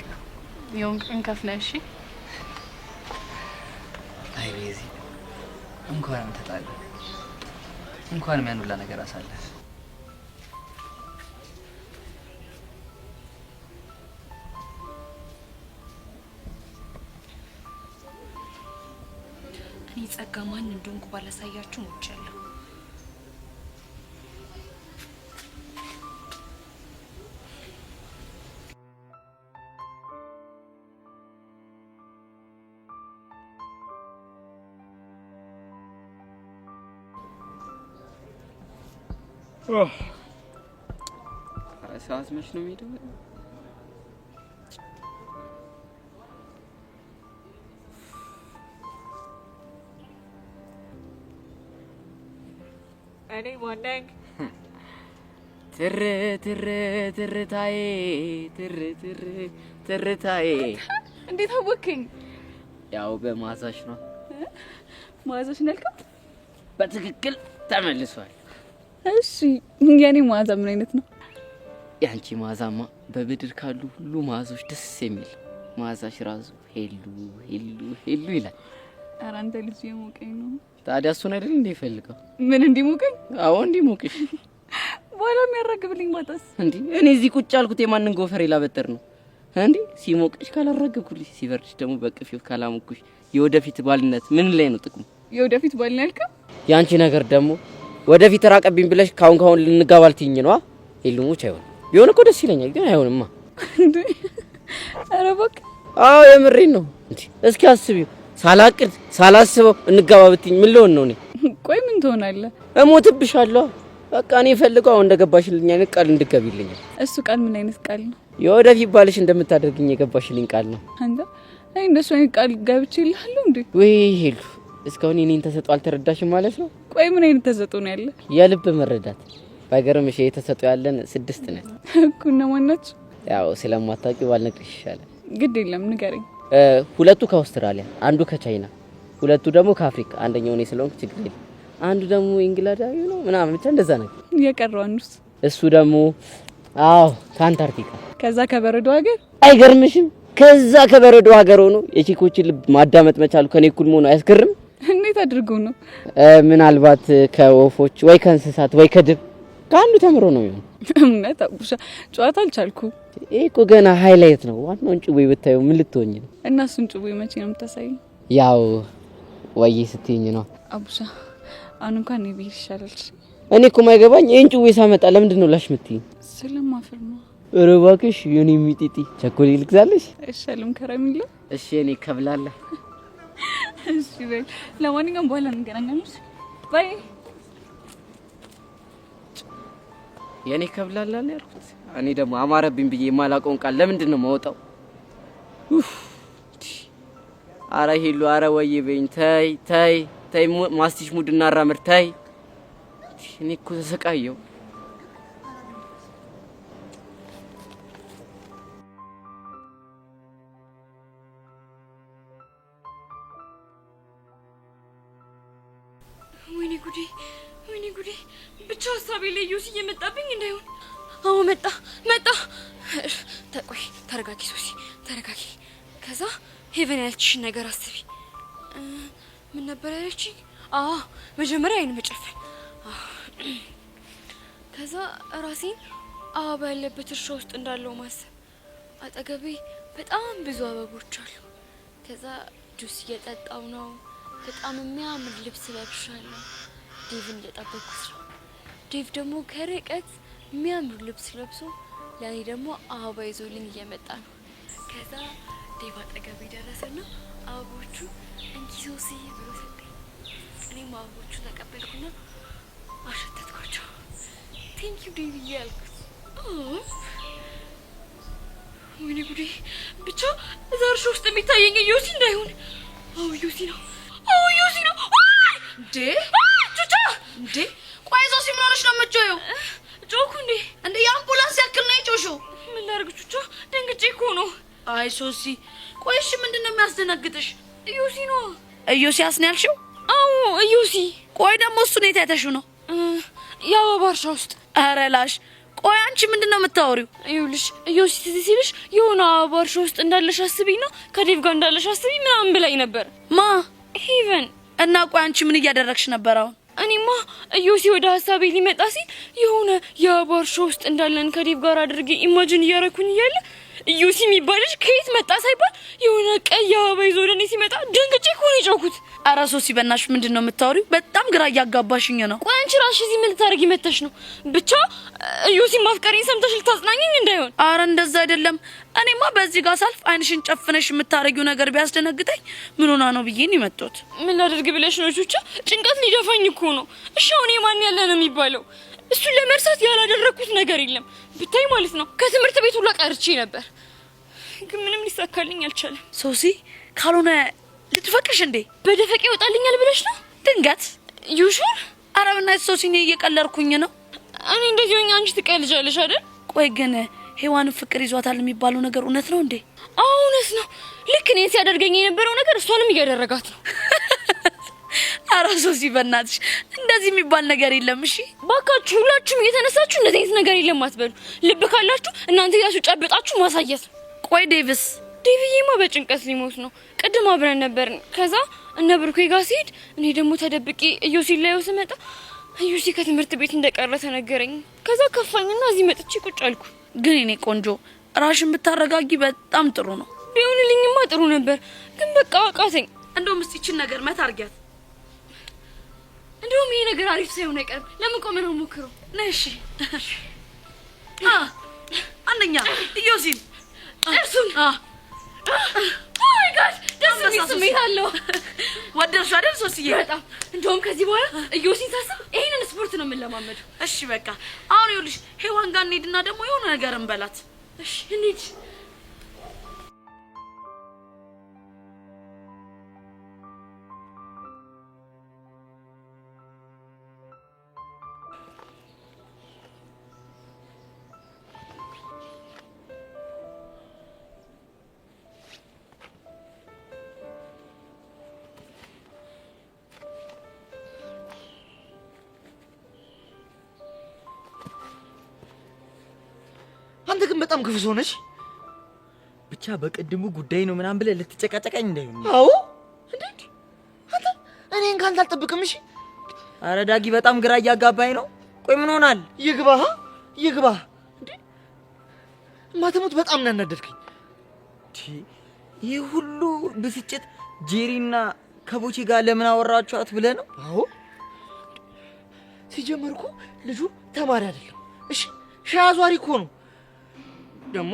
ይሁን እንከፍ ነህ? እሺ አይ ቤዚ እንኳንም ተጣላ እንኳንም ያን ሁላ ነገር አሳለፍ። እኔ ጸጋ ማን እንደሆንኩ ባላሳያችሁ ሞቻለሁ። ሰዓት መች ነው የሚሄደው? እኔ ማነኝ? ትር ትር ትርታዬ ትር ትር ትርታዬ። እንዴት አወቅኝ? ያው በማዛሽ ነው። ማዛሽ ነልከው? በትክክል ተመልሷል። እሺ የኔ ማዛ ምን አይነት ነው? ያንቺ ማዛማ በብድር ካሉ ሁሉ ማዞች ደስ የሚል ማዛሽ ራሱ ሄሉ ሄሉ ሄሉ ይላል። ኧረ አንተ ልጅ የሞቀኝ ነው። ታዲያ እሱን አይደል እንደ ይፈልገው? ምን እንዲሞቀኝ? አዎ እንዲሞቅሽ። በኋላ የሚያራግብልኝ ማጣስ እንዴ? እኔ እዚህ ቁጭ ያልኩት የማንን ጎፈሬ ላበጥር ነው እንዴ? ሲሞቅሽ ካላረገኩልሽ፣ ሲበርድሽ ደግሞ በቅፊው ካላሙኩሽ የወደፊት ባልነት ምን ላይ ነው ጥቅሙ? የወደፊት ባል ያልከው? ያንቺ ነገር ደግሞ ወደፊት ራቀብኝ ብለሽ ካሁን ልንጋባል ትይኝ ነው? ይሉሙች አይሆን ቢሆን እኮ ደስ ይለኛል፣ ግን አይሆንማ። እንዴ ኧረ እባክህ። አዎ የምሬን ነው። እንዴ እስኪ አስቢው፣ ሳላቅድ ሳላስበው እንጋባ ብትይኝ ምን ልሆን ነው እኔ? ቆይ ምን ትሆናለህ? እሞትብሻለሁ። በቃ እኔ ፈልገው አሁን እንደገባሽልኝ አይነት ቃል እንድትገቢልኝ። እሱ ቃል ምን አይነት ቃል ነው? የወደፊት ባልሽ እንደምታደርግኝ የገባሽልኝ ቃል ነው። አንተ አይ እንደሱ አይነት ቃል ገብቼልሃለሁ እንዴ? ወይ ሄሉ እስካሁን እኔን ተሰጥኦ አልተረዳሽም ማለት ነው? ቆይ ምን አይነት ተሰጥኦ ነው ያለ? የልብ መረዳት። ባይገርምሽ የተሰጥኦ ያለን 6 ነን እኮ። እነማን ናቸው? ያው ስለማታውቂው ባልነግርሽ ይሻላል። ግድ የለም ንገረኝ። 2ቱ ከአውስትራሊያ፣ አንዱ ከቻይና፣ 2ቱ ደግሞ ከአፍሪካ። አንደኛው እኔ ስለሆንኩ ችግር የለም። አንዱ ደግሞ እንግሊዛዊ ነው ምናምን ብቻ እንደዛ ነገር። የቀረው አንዱስ? እሱ ደግሞ አዎ ከአንታርክቲካ። ከዛ ከበረዶ ሀገር። አይገርምሽም? ከዛ ከበረዶ ሀገር ሆኖ የቺኮችን ልብ ማዳመጥ መቻሉ ከኔ እኩል መሆኑ አያስገርም? እንዴት አድርገው ነው? ምናልባት ከወፎች ወይ ከእንስሳት ወይ ከድብ ከአንዱ ተምሮ ነው የሚሆነው። እምነት አቡሻ ጨዋታ አልቻልኩም። ይሄ እኮ ገና ሃይላይት ነው። ዋናውን ጭዌ ብታየው ምን ልትሆኝ ነው? እና እሱን ጭዌ መቼ ነው የምታሳይኝ? ያው ወይ ስትይኝ ነው አቡሻ። አሁን እንኳን እኔ ብሄድ ይሻላል። እኔ እኮ የማይገባኝ ይሄን ጭዌ ሳመጣ ለምንድን ነው ላሽ የምትይኝ? ስለማፈር ነው። ኧረ እባክሽ የኔ ሚጢጢ ቸኮሌት ልግዛልሽ? እሻለም ከረሚላ። እሺ እኔ ከብላለ። እሺ በይ። ለማንኛውም በኋላ እንገናኛለን። ባይ። የኔ ከብላለ ነው ያልኩት። እኔ ደግሞ አማረብኝ ብዬ የማላውቀውን ቃል ለምንድን ነው የማወጣው? አረ ሄሉ አረ ወይ በይኝ። ተይ ተይ ተይ ማስቲሽ ሙድ እናራምር ተይ። እኔ እኮ ተሰቃየው። ወይኔ ጉዴ! ብቻ ሀሳቤ ላይ ዮሲ እየመጣብኝ እንዳይሆን። አዎ መጣ። ተቆይ ተረጋጊ ሶሲ ተረጋጊ። ከዛ ሄቨን ያለችሽን ነገር አስቢ። ምን ነበር ያለችኝ? መጀመሪያ አይን መጨፈን። ከዛ ራሴን አበባ ያለበት እርሻ ውስጥ እንዳለው ማሰብ። አጠገቤ በጣም ብዙ አበቦች አሉ። ከዛ ጁስ እየጠጣው ነው። በጣም የሚያምር ልብስ ለብሻለሁ። ዴቭን እየጠበቅኩት ነው። ዴቭ ደግሞ ከርቀት የሚያምር ልብስ ለብሶ ለእኔ ደግሞ አበባ ይዞልኝ እየመጣ ነው። ከዛ ዴቭ አጠገቤ ደረሰና አበቦቹ እንኪ ሶሲ ብሎ ሰጠኝ። እኔም አበቦቹን ተቀበልኩና አሸተትኳቸው። ቴንክ ዩ ዴቪዬ ያልኩት። ወይኔ ጉዴ! ብቻ እዛ እርሻ ውስጥ የሚታየኝ ዮሲ እንዳይሆን። አዎ ዮሲ ነው። አዎ ዮሲ ነው። እንዴ ቹቻ! እንዴ ቆይ ሶሲ ምን ሆነሽ ነው የምትጮየው? ጮኩ እንዴ? እንዴ የአምቡላንስ ያክል ነው የጮሽው። ምን ላድርግ ቹቻ? ደንግጬ እኮ ነው። አይ ሶሲ ቆይ እሺ ምንድነው የሚያስደነግጥሽ? ዮሲ ነው። ዮሲያስ ነው ያልሽው? አዎ ዮሲ። ቆይ ደግሞ እሱን የት አይተሽው ነው? የአበባ እርሻ ውስጥ። ኧረ ላሽ ቆይ አንቺ ምንድነው የምታወሪው? ይኸውልሽ ዮሲ ትዝ ሲልሽ የሆነ አበባ እርሻ ውስጥ እንዳለሽ አስቢና ከዴቭ ጋር እንዳለሽ አስቢ ምናምን ብላኝ ነበር። ማ ሄቨን። እና ቆይ አንቺ ምን እያደረግሽ ነበር አሁን? እኔማ ዮሲ ወደ ሀሳቤ ሊመጣ ሲል የሆነ የአበባ እርሻ ውስጥ እንዳለን ከዴቭ ጋር አድርጌ ኢማጂን እያረኩኝ እያለ ዮሲ የሚባልሽ ከየት መጣ ሳይባል የሆነ ቀይ አበባ ይዞ ወደ እኔ ሲመጣ ደንግጬ እኮ ነው የጮኩት። ኧረ ሶሲ በእናትሽ ምንድነው የምታወሪው? በጣም ግራ እያጋባሽኝ ነው። ቆይ አንቺ ራስሽ እዚህ ምን ልታደርጊ መተሽ ነው? ብቻ ዮሲ ማፍቀሪኝ ሰምተሽ ልታጽናኝኝ እንዳይሆን። ኧረ እንደዛ አይደለም። እኔማ በዚህ ጋር ሳልፍ አይንሽን ጨፍነሽ የምታረጊው ነገር ቢያስደነግጠኝ ምን ሆና ነው ብዬ ነው የመጣሁት። ምን ላደርግ ብለሽ ነው ቹቻ? ጭንቀት ሊደፋኝ እኮ ነው። እሺ አሁን የማን ያለ ነው የሚባለው? እሱን ለመርሳት ያላደረኩት ነገር የለም ብታይ ማለት ነው። ከትምህርት ቤት ሁላ ቀርቼ ነበር፣ ግን ምንም ሊሳካልኝ አልቻለም። ሶሲ ካልሆነ ልትፈቅሽ እንዴ? በደፈቅ ይወጣልኛል ብለሽ ነው? ድንገት ዩሹር? ኧረ በእናትሽ ሶሲ እኔ እየቀለድኩኝ ነው። እኔ እንደዚህ ሆኜ አንቺ ትቀልጃለሽ አይደል? ቆይ ግን ሔዋን ፍቅር ይዟታል የሚባለው ነገር እውነት ነው እንዴ? አዎ እውነት ነው። ልክ እኔን ሲያደርገኝ የነበረው ነገር እሷንም እያደረጋት ነው። ኧረ ሶሲ በእናትሽ እንደዚህ የሚባል ነገር የለም። እሺ ባካችሁ ሁላችሁም እየተነሳችሁ እንደዚህ አይነት ነገር የለም አትበሉ። ልብ ካላችሁ እናንተ ያሱ ጨብጣችሁ ማሳየት ነው። ቆይ ዴቭስ? ዴቪዬማ በጭንቀት ሊሞት ነው። ቅድም አብረን ነበርን። ከዛ እነ ብሩኬ ጋር ሲሄድ እኔ ደግሞ ተደብቄ እዮሲን ላየው ስመጣ እዮሲ ከትምህርት ቤት እንደቀረ ተነገረኝ። ከዛ ከፋኝና እዚህ መጥቼ ቁጭ አልኩ። ግን እኔ ቆንጆ ራሽን ብታረጋጊ በጣም ጥሩ ነው። ቢሆንልኝማ ጥሩ ነበር፣ ግን በቃ አቃተኝ። እንደውም እስቲ ይችን ነገር መት አርጊያት። እንደውም ይሄ ነገር አሪፍ ሳይሆን አይቀርም። ለምን ቆመን ነው ሞክረው? ነሽ አንደኛ እዮሲን እርሱን ኦይ ጋድ ደስ የሚል ስሜት አለው። ወደድሽ አይደል ሶስዬ? በጣም እንደውም ከዚህ በኋላ እዮሲን ሳስብ ይሄንን ስፖርት ነው የምንለማመደው። እሺ በቃ አሁን ይኸውልሽ ሔዋን ጋር እንሂድና ደግሞ የሆነ ነገር እንበላት። እሺ እንሂድ። አንተ ግን በጣም ክፉ ሰው ነሽ። ብቻ በቅድሙ ጉዳይ ነው ምናምን ብለህ ልትጨቃጨቀኝ እንዳይሆን። አዎ እንዴ አንተ እኔን ካንተ አልጠብቅም። እሺ ኧረ ዳጊ በጣም ግራ እያጋባኝ ነው። ቆይ ምን ሆናል? ይግባህ ይግባህ። እንዴ ማተሙት በጣም ነው ያናደድከኝ። ይህ ሁሉ ብስጭት ጄሪና ከቦቼ ጋር ለምን አወራችኋት ብለህ ነው? አዎ ሲጀመርኩ ልጁ ተማሪ አይደለም። እሺ ሻዟሪ እኮ ነው። ደግሞ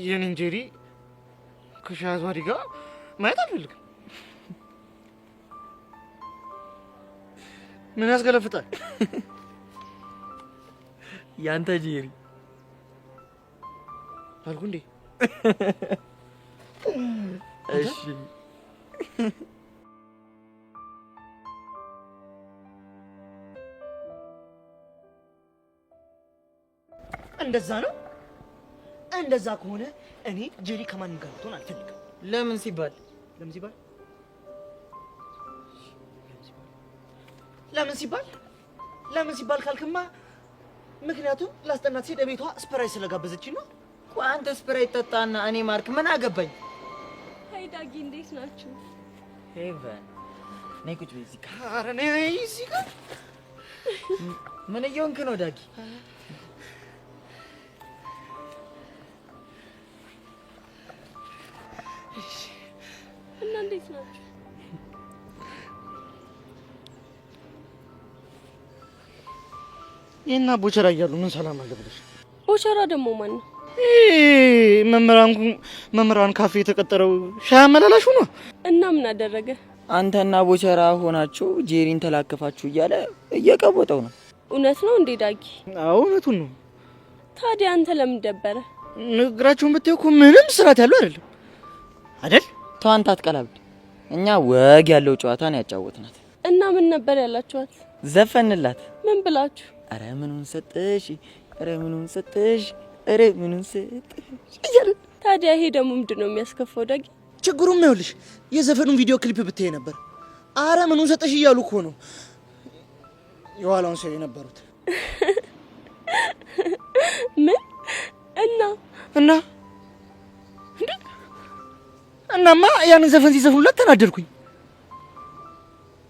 የኔን ጄሪ ከሻዟሪ ጋር ማየት አልፈልግም። ምን ያስገለፍጣል? ያንተ ጄሪ አልኩ እንዴ? እሺ እንደዛ ነው። እንደዛ ከሆነ እኔ ጄሪ ከማንም ጋር ልትሆን አልፈልግም። ለምን ሲባል ለምን ሲባል ካልክማ ምክንያቱም ላስጠናት ሴት ቤቷ ስፕራይት ስለጋበዘችኝ ነው። ቆይ አንተ ስፕራይት ጠጣና እኔ ማርክ ምን አገባኝ? አይ ዳጊ እንዴት ናችሁ? ሄቨን ነይ ቁጭ በይ እዚህ ጋር። ኧረ ነይ እዚህ ጋር። ምን እየሆንክ ነው ዳጊ? እና እንዴት ናችሁ? ይሄና ቦቸራ እያሉ ምን ሰላም አለ ብለሽ? ቦቸራ ደግሞ ማን ነው? መምህራን ካፌ የተቀጠረው ሻይ አመላላሹ ነው። እና ምን አደረገ? አንተና ቦቸራ ሆናችሁ ጄሪን ተላከፋችሁ እያለ እየቀወጠው ነው። እውነት ነው እንዴ ዳጊ? አዎ እውነቱን ነው። ታዲያ አንተ ለምን ደበረ? ንግራችሁን ብትይው እኮ ምንም ስራት ያለው አይደለም አይደል? ተዋንታ አትቀላብድ። እኛ ወግ ያለው ጨዋታ ነው ያጫወትናት። እና ምን ነበር ያላችኋት? ዘፈንላት። ምን ብላችሁ? አረ ምኑን ሰጠሽ፣ አረ ምኑን ሰጠሽ፣ አረ ምኑን ሰጠሽ። ታዲያ ይሄ ደግሞ ምንድነው የሚያስከፋው ዳጊ? ችግሩም ይኸውልሽ የዘፈኑን ቪዲዮ ክሊፕ ብትይ ነበር። አረ ምኑን ሰጠሽ እያሉ እኮ ነው የኋላውን ሰው የነበሩት። ምን እናማ ያንን ዘፈን ሲዘፍኑላት ተናደድኩኝ።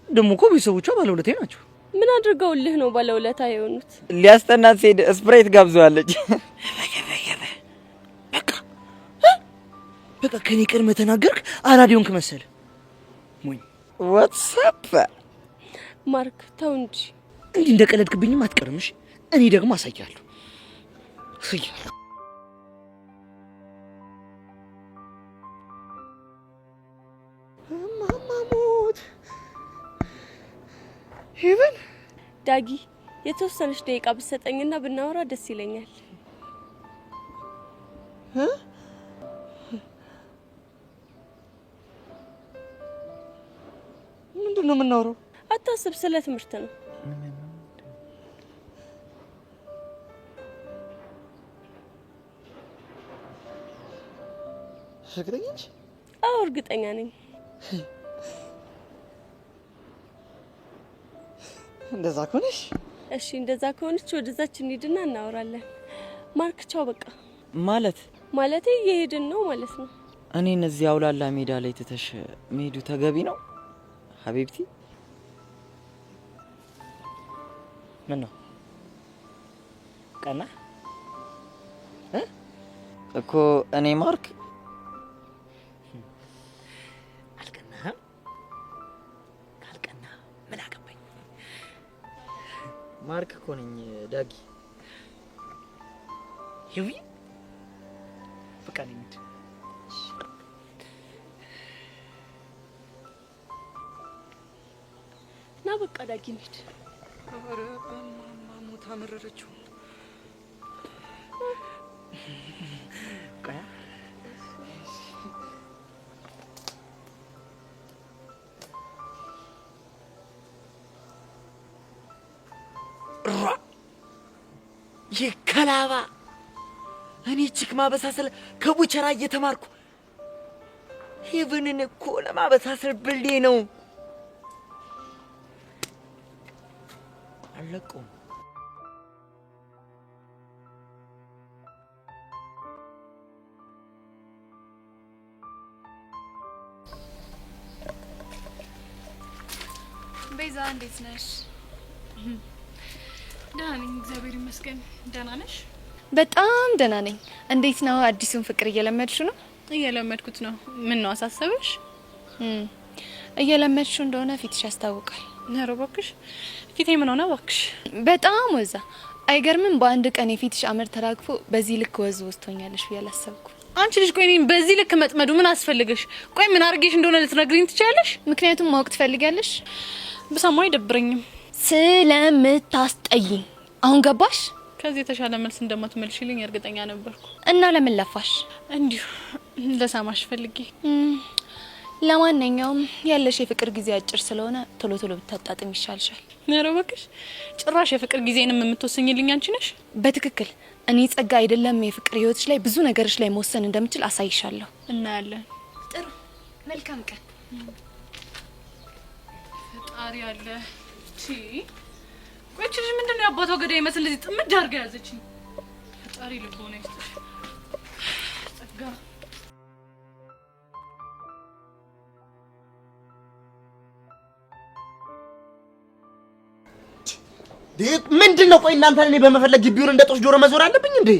ደግሞ እኮ ቤተሰቦቿ ባለውለታ ናቸው። ምን አድርገውልህ ነው ባለውለታ የሆኑት? ሊያስጠናት ሲሄድ ስፕራይት ጋብዘዋለች። በቃ ከኔ ቀድመ ተናገርክ አራዲዮንክ መሰለ ሞኝ። ዋትስአፕ ማርክ ተው እንጂ እንዲህ እንደቀለድክብኝም አትቀርምሽ። እኔ ደግሞ አሳያለሁ። ማማሙት ሄቨን ዳጊ የተወሰነች ደቂቃ ብትሰጠኝና ብናወራ ደስ ይለኛል። ምንድነው የምናወራው? አታስብ፣ ስለ ትምህርት ነው። እርግጠኛ ነሽ? አዎ እርግጠኛ ነኝ። እንደዛ ከሆነሽ እሺ፣ እንደዛ ከሆነች ወደዛች እንሂድና እናወራለን። ማርክ ቻው። በቃ ማለት እየሄድን ነው ማለት ነው። እኔ እነዚህ አውላላ ሜዳ ላይ ትተሽ መሄዱ ተገቢ ነው ሀቢብቲ? ምን ነው ቀና እኮ እኔ ማርክ አልቀናህም? ካልቀና ምን አገባኝ? ማርክ እኮ ነኝ ዳጊ። ይዊ በቃ ነኝ። ና በቃ ዳጊ እንሂድ። ኧረ በማማ ሞታ መረረችው። ቆያ ይከላባ እኔ ቺክ ማበሳሰል ከቡቸራ እየተማርኩ ሄቨንን እኮ ለማበሳሰል ብልዴ ነው። አለቀው ቤዛ እንዴት ነሽ? ደህና ነኝ እግዚአብሔር ይመስገን። ደህና ነሽ? በጣም ደህና ነኝ። እንዴት ነው አዲሱን ፍቅር እየለመድሽ ነው? እየለመድኩት ነው። ምን ነው አሳሰበሽ? እየለመድሽ እንደሆነ ፊትሽ ያስታውቃል። ኧረ እባክሽ ፊቴ ምን ሆነ እባክሽ? በጣም ወዛ። አይገርምም? በአንድ ቀን የፊትሽ አመር ተራግፎ በዚህ ልክ ወዝ ወስቶኛለሽ ብዬ አላሰብኩ። አንቺ ልጅ ቆይ እኔን በዚህ ልክ መጥመዱ ምን አስፈልገሽ? ቆይ ምን አርጌሽ እንደሆነ ልትነግሪኝ ትችያለሽ? ምክንያቱም ማወቅ ትፈልጊያለሽ። ብሰማው አይደብረኝም። ስለምታስጠይኝ አሁን ገባሽ? ከዚህ የተሻለ መልስ እንደማትመልሽልኝ እርግጠኛ ነበርኩ። እና ለምን ለፋሽ? እንዲሁ ለሰማሽ ፈልጌ። ለማንኛውም ያለሽ የፍቅር ጊዜ አጭር ስለሆነ ቶሎ ቶሎ ብታጣጥም ይሻልሻል። ኧረ እባክሽ ጭራሽ የፍቅር ጊዜንም የምትወሰኝልኝ አንቺ ነሽ። በትክክል እኔ ጸጋ አይደለም የፍቅር ህይወትሽ ላይ ብዙ ነገሮች ላይ መወሰን እንደምችል አሳይሻለሁ። እናያለን። ጥሩ መልካም ቀን። ፈጣሪ አለ። ቆይ እቺ ልጅ ምንድነው ያባቷ ገዳይ መስል እንደዚህ ጥምድ አድርጋ ያዘችኝ? ፈጣሪ ልቦና ይስጥሽ ጸጋ። ምንድነው? ቆይ እናንተ እኔ በመፈለግ ግቢውን እንደ ጦስ ጆሮ መዞር አለብኝ እንዴ?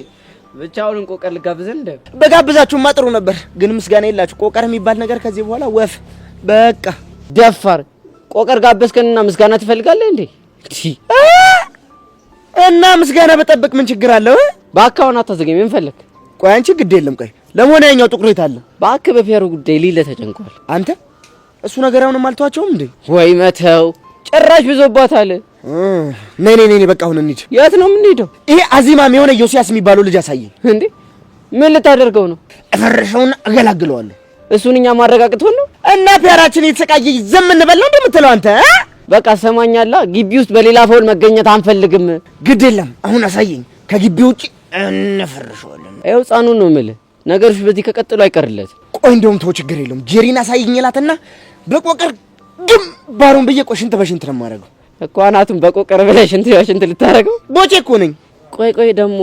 ብቻውን ቆቀር ልጋብዘን እንደ በጋብዛችሁማ ጥሩ ነበር፣ ግን ምስጋና የላችሁ። ቆቀር የሚባል ነገር ከዚህ በኋላ ወፍ በቃ ደፋር። ቆቀር ጋበዝከንና ምስጋና ትፈልጋለህ እንዴ? እና ምስጋና በጠብቅ ምን ችግር አለው? ባካውን አታዘገኝ። ምን ፈለክ? ቆይ አንቺ ግድ የለም ቆይ ለሞና ያኛው ጥቁር የት አለ? እባክህ በፌሩ ጉዳይ ሊለ ተጨንቋል። አንተ እሱ ነገር አሁንም አልተዋቸውም እንዴ? ወይ መተው ጭራሽ ብዙባታል። ነይ ነይ ነይ በቃ አሁን እንሂድ። የት ነው የምንሄደው? ይሄ አዚማም የሆነ ዮሲያስ የሚባለው ልጅ አሳየኝ። እንዴ ምን ልታደርገው ነው? እፈርሸውና እገላግለዋለሁ። እሱን እኛ ማረጋግጥ ሆነ እና ፒያራችን የተሰቃየ ዘም እንበላው እንደምትለው አንተ በቃ ሰማኛላ። ግቢ ውስጥ በሌላ ፎል መገኘት አንፈልግም። ግድ የለም አሁን አሳየኝ። ከግቢ ውጪ እንፈርሸዋለን። ይኸው ህፃኑን ነው የምልህ። ነገሮች በዚህ ከቀጥሉ አይቀርለት። ቆይ እንደውም ተው ችግር የለውም። ጄሪን አሳየኝ እላትና በቆቀር ግንባሩን ብዬ ቆይ ሽንት በሽንት ነው የማደርገው እኮ አናቱን በቆቀር ብለህ ሽንት በሽንት ልታደርገው። ቦቼ እኮ ነኝ። ቆይ ደግሞ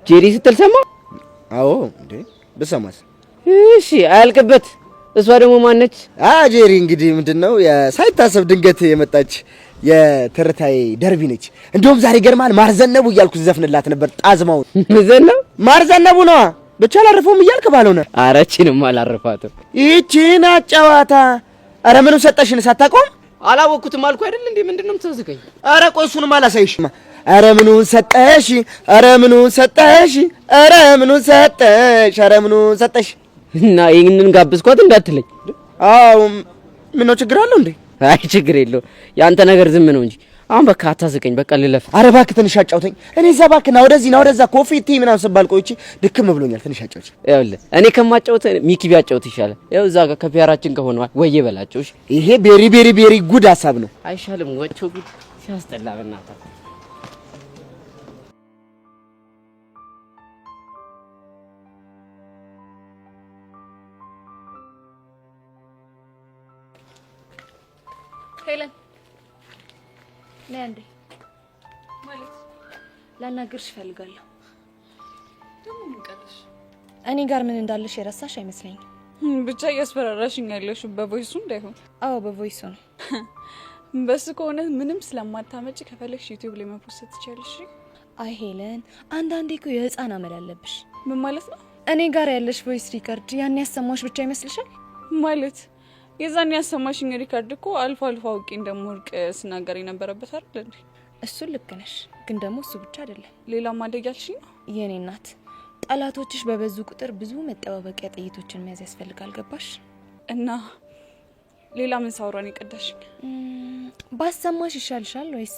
ጄሪ ስትል ሰማ? አዎ እንዴ ብሰማስ? እሺ አያልቅበት። እሷ ደግሞ ማነች? ጄሪ እንግዲህ ምንድነው ሳይታሰብ ድንገት የመጣች የትርታዬ ደርቢ ነች። እንደውም ዛሬ ገርማል ማርዘነቡ እያልኩ ዘፍንላት ነበር። ጣዝማው ማርዘነቡ ነው ብቻ አላረፈውም እያልክ ባልሆነ። ኧረ እቺንም አላረፋትም። ይቺን አጫዋታ ኧረ ምኑን ሰጠሽን ሳታቆም? አላወኩትም አልኩ አይደል እንዴ? ምንድነው የምትዘዝቀኝ? ኧረ ቆይ እሱንም አላሳይሽማ። ኧረ ምኑን ሰጠሽ? ኧረ ምኑን ሰጠሽ? ኧረ ምኑን ሰጠሽ? ኧረ ምኑን ሰጠሽ? እና ይሄንን ጋብዝኳት እንዳትለኝ። አዎ ምን ነው ችግር አለው እንዴ? አይ ችግር የለው። ያንተ ነገር ዝም ነው እንጂ አሁን በቃ አታዝቀኝ። በቃ ልለፍ። ኧረ እባክህ ትንሽ አጫውተኝ። እኔ እዛ እባክህ ና ወደዚህ ና ወደዛ ኮፊ ቲ ምናምን ስባል ቆይቼ ድክም ብሎኛል። ትንሽ አጫውች። ይኸውልህ እኔ ከማጫውት ሚኪ ቢያጫውት ይሻላል። ይኸው እዛ ጋር ከፒያራችን ከሆነዋል ወዬ በላቸው። እሺ ይሄ ቤሪ ቤሪ ቤሪ ጉድ ሀሳብ ነው። አይሻልም? ወቾ ጉድ ሲያስጠላ በእናትህ። ሄለን ነይ አንዴ። ማለት ላናግርሽ እፈልጋለሁ። ደግሞ ምን ቀለሽ? እኔ ጋር ምን እንዳለሽ የረሳሽ አይመስለኝም። ብቻ እያስፈራራሽኝ ያለሽ በቮይሱ እንዳይሆን። አዎ በቮይሱ ነው። በሱ ከሆነ ምንም ስለማታመጪ ከፈለግሽ ዩቲዩብ ላይ መፖስት ትችያለሽ። አይ ሄለን አንዳንዴ እኮ የህፃን አመል አለብሽ። ምን ማለት ነው? እኔ ጋር ያለሽ ቮይስ ሪከርድ ያን ያሰማሽ ብቻ ይመስልሻል? ማለት የዛን ያሰማሽኝ ሪከርድ እኮ አልፎ አልፎ አውቄ እንደምወርቅ ስናገር የነበረበት አይደል እንዴ? እሱን ልክ ነሽ፣ ግን ደግሞ እሱ ብቻ አይደለም። ሌላ ማደግ ያልሽኝ ነው? የኔ እናት ጠላቶችሽ በበዙ ቁጥር ብዙ መጠባበቂያ ጥይቶችን መያዝ ያስፈልጋል። ገባሽ? እና ሌላ ምን ሳውራን ይቀዳሽኝ? ባሰማሽ ይሻልሻል ወይስ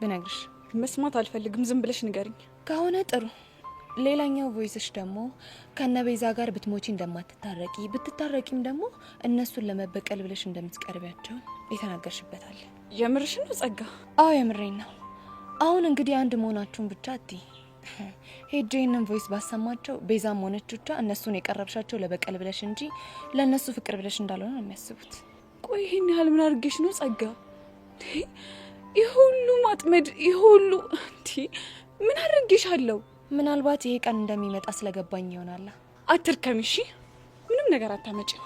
ብነግርሽ? መስማት አልፈልግም፣ ዝም ብለሽ ንገሪኝ። ከሆነ ጥሩ። ሌላኛው ቮይስሽ ደግሞ ከነቤዛ ጋር ብትሞቺ እንደማትታረቂ ብትታረቂም ደግሞ እነሱን ለመበቀል ብለሽ እንደምትቀርቢያቸው የተናገርሽበታል። የምርሽን ነው ጸጋ? አዎ የምሬን ነው። አሁን እንግዲህ አንድ መሆናችሁን ብቻ አትይ። ሄጄንን ቮይስ ባሰማቸው ቤዛም ሆነች ብቻ እነሱን የቀረብሻቸው ለበቀል ብለሽ እንጂ ለእነሱ ፍቅር ብለሽ እንዳልሆነ ነው የሚያስቡት። ቆይ ይሄን ያህል ምን አድርጌሽ ነው ጸጋ? ይሄ ሁሉ ማጥመድ፣ ይሄ ሁሉ ምን አድርጌሻለሁ? ምናልባት ይሄ ቀን እንደሚመጣ ስለገባኝ ይሆናል። አትርከሚ እሺ። ምንም ነገር አታመጪም።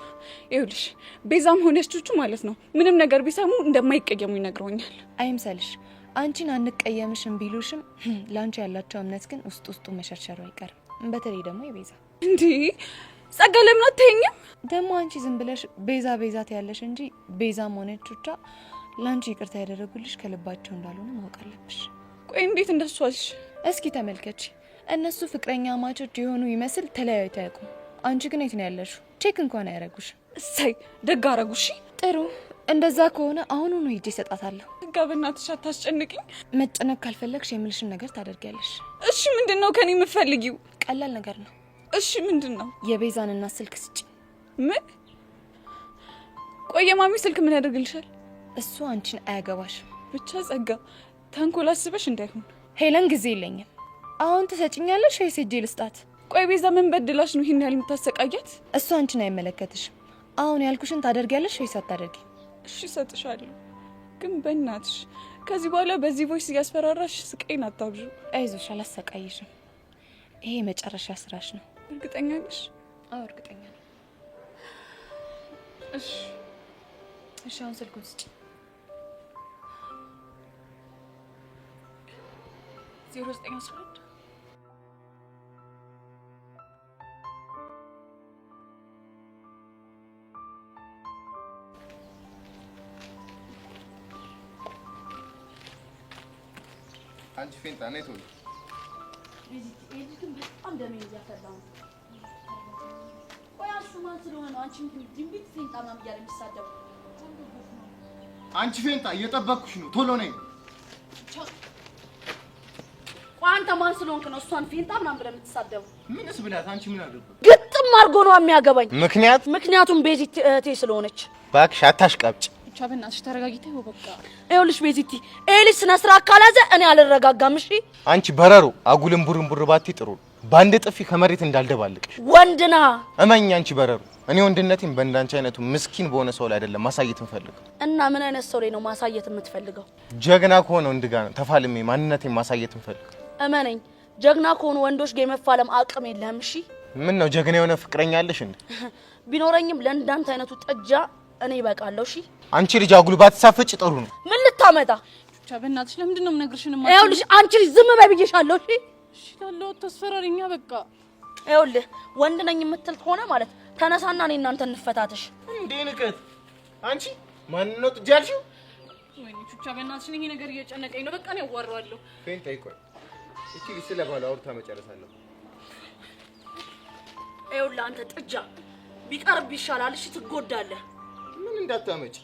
ይኸውልሽ ቤዛም ሆነች ቹቹ ማለት ነው ምንም ነገር ቢሰሙ እንደማይቀየሙ ይነግረውኛል። አይምሰልሽ። አንቺን አንቀየምሽም ቢሉሽም ላንቺ ያላቸው እምነት ግን ውስጥ ውስጡ መሸርሸሩ አይቀርም። በተለይ ደግሞ የቤዛ እንዴ ጸጋ ለምን አትይኝም? ደግሞ አንቺ ዝም ብለሽ ቤዛ ቤዛ ትያለሽ እንጂ ቤዛም ሆነች ብቻ ላንቺ ይቅርታ ያደረጉልሽ ከልባቸው እንዳልሆነ ማወቅ አለብሽ። ቆይ እንዴት እንደሱ አልሽ? እስኪ ተመልከቺ። እነሱ ፍቅረኛ ማቾች የሆኑ ይመስል ተለያይተው አያውቁም። አንቺ ግን የት ነው ያለሽው? ቼክ እንኳን አያረጉሽ። እሰይ ደግ አረጉሽ። ጥሩ እንደዛ ከሆነ አሁኑኑ ሂጅ እሰጣታለሁ። ደጋ በእናትሽ አታስጨንቅኝ። መጨነቅ ካልፈለግሽ የምልሽን ነገር ታደርጊያለሽ። እሺ ምንድነው ከኔ የምትፈልጊው? ቀላል ነገር ነው። እሺ ምንድነው? የቤዛን እና ስልክ ስጪ። ምን? ቆይ የማሚ ስልክ ምን ያደርግልሻል? እሱ አንቺን አያገባሽም። ብቻ ጸጋ ተንኮል አስበሽ እንዳይሆን። ሄለን ጊዜ የለኝም። አሁን ትሰጭኛለሽ ወይስ ሂጅ ልስጣት? ቆይ ቤዛ ምን በድላሽ ነው ይሄን ያህል የምታሰቃያት? እሱ አንቺን አይመለከትሽም። አሁን ያልኩሽን ታደርጊያለሽ ወይስ አታደርጊ? እሺ እሰጥሻለሁ፣ ግን በእናትሽ ከዚህ በኋላ በዚህ ቮይስ እያስፈራራሽ ስቃይን አታብዡ። አይዞሽ፣ አላሰቃይሽም። ይሄ የመጨረሻ ስራሽ ነው። እርግጠኛ ነሽ? አዎ እርግጠኛ ነኝ። እሺ እሺ፣ አሁን ስልኩን ስጪ። 0911 አንቺ ፌንጣ ነይ ቶሎ። ግን በጣም ደሜን እያፈላው ነው። ቆይ እሱ ማን ስለሆነ ነው አንቺ ድንቢት ፌንጣ ምናምን እያለ የሚሳደቡ? አንቺ ፌንጣ እየጠበቅኩሽ ነው፣ ቶሎ ነኝ። ቆይ አንተ ማን ስለሆንክ ነው እሷን ፌንጣ ምናምን ብለህ የምትሳደቡ? ምንስ ብላት አንቺ ምን አደረኩ? ግጥም አድርጎ ነው የሚያገባኝ። ምክንያቱም ቤዚቲ እህቴ ስለሆነች። እባክሽ አታሽቃብጭ። ብቻ በእናትሽ ተረጋጊታ ይኸው በቃ። ይኸውልሽ ቤዚቲ ኤሊስ ስነ ስርዓት ካላዘ እኔ አልረጋጋም። እሺ አንቺ በረሮ አጉልም ቡርንቡር ባቲ ጥሩ ባንድ ጥፊ ከመሬት እንዳልደባልቅሽ። ወንድና እመኝ አንቺ በረሮ እኔ ወንድነቴን በእንዳንቺ አይነቱ ምስኪን በሆነ ሰው ላይ አይደለም ማሳየት እንፈልግ። እና ምን አይነት ሰው ላይ ነው ማሳየት የምትፈልገው? ጀግና ከሆነ ወንድ ጋር ተፋልሜ ማንነቴን ማሳየት እንፈልግ። እመነኝ ጀግና ከሆኑ ወንዶች ጋር የመፋለም አቅም የለህም። እሺ ምን ነው ጀግና የሆነ ፍቅረኛ አለሽ እንዴ? ቢኖረኝም ለእንዳንተ አይነቱ ጥጃ እኔ ይበቃለሁ። እሺ አንቺ ልጅ አጉል ባትሳፈጭ ጥሩ ነው። ምን ልታመጣ? ብቻ በእናትሽ ለምንድን ነው የምነግርሽን? ይኸውልሽ አንቺ ልጅ ዝም በይ ብዬሻለሁ። እሺ እሺ ካለው ተስፈራሪኛ በቃ። ይኸውልህ ወንድ ነኝ የምትል ከሆነ ማለት ተነሳና እኔ እናንተ እንፈታተሽ። እንዴ ንቀት አንቺ ማን ነው ጥጃልሽው? ወይኔ ብቻ በእናትሽ ይሄ ነገር እየጨነቀኝ ነው። በቃ ነው ያዋራዋለሁ። ፌንታ ይቆይ እቺ ስለ ባለ አውርታ መጨረሳለሁ። ይኸውልህ አንተ ጥጃ ቢቀርብ ይሻላል። እሺ ትጎዳለህ። ምን እንዳታመጭ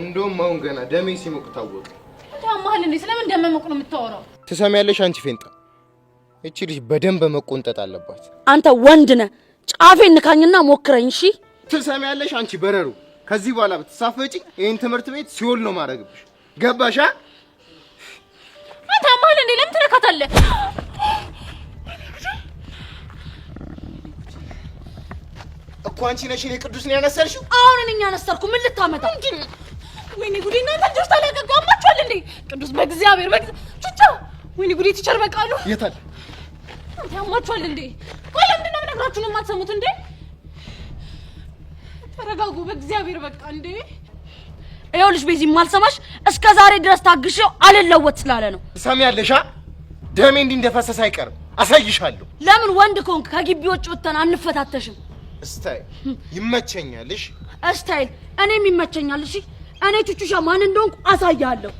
እንደውም አሁን ገና ደሜ ሲሞቅ ታወቀ። ታማህል እንዴ? ስለምን እንደመሞቅ ነው የምታወራው? ትሰሚያለሽ አንቺ ፌንጣ፣ እቺ ልጅ በደንብ መቆንጠጥ አለባት። አንተ ወንድ ነህ፣ ጫፌን ንካኝና ሞክረኝ። እሺ ትሰሚያለሽ አንቺ በረሩ፣ ከዚህ በኋላ ብትሳፈጪ ይሄን ትምህርት ቤት ሲኦል ነው ማረግብሽ። ገባሻ? ታማህል እንዴ? ለምን ትነካታለህ? እኮ አንቺ ነሽ እኔ ቅዱስ ነው ያነሰርሽው። አሁን እኔ ያነሰርኩ ምን ልታመጣ? ወይኔ ጉዴ! እናንተ ልጆች ታላቀቁ አማችኋል እንዴ? ቅዱስ በእግዚአብሔር ቹቻ! ወይኔ ጉዴ! ቲቸር በቃሉ የታል? አንተ አማችኋል እንዴ? ቆይ ለምንድን ነው የምነግራችሁን የማትሰሙት እንዴ? ተረጋጉ በእግዚአብሔር በቃ እንዴ! ይኸውልሽ ቤዚ ማልሰማሽ እስከ ዛሬ ድረስ ታግሼው አልለወጥ ስላለ ነው። ትሰሚያለሽ? ደሜ እንዲህ እንደፈሰሰ አይቀርም፣ አሳይሻለሁ። ለምን ወንድ ከሆንክ ከግቢ ውጭ ወጥተን አንፈታተሽም? ስታይል ይመቸኛልሽ። ስታይል እኔም ይመቸኛል። እሺ እኔ ቹቹሻ ማን እንደሆንኩ አሳያለሁ።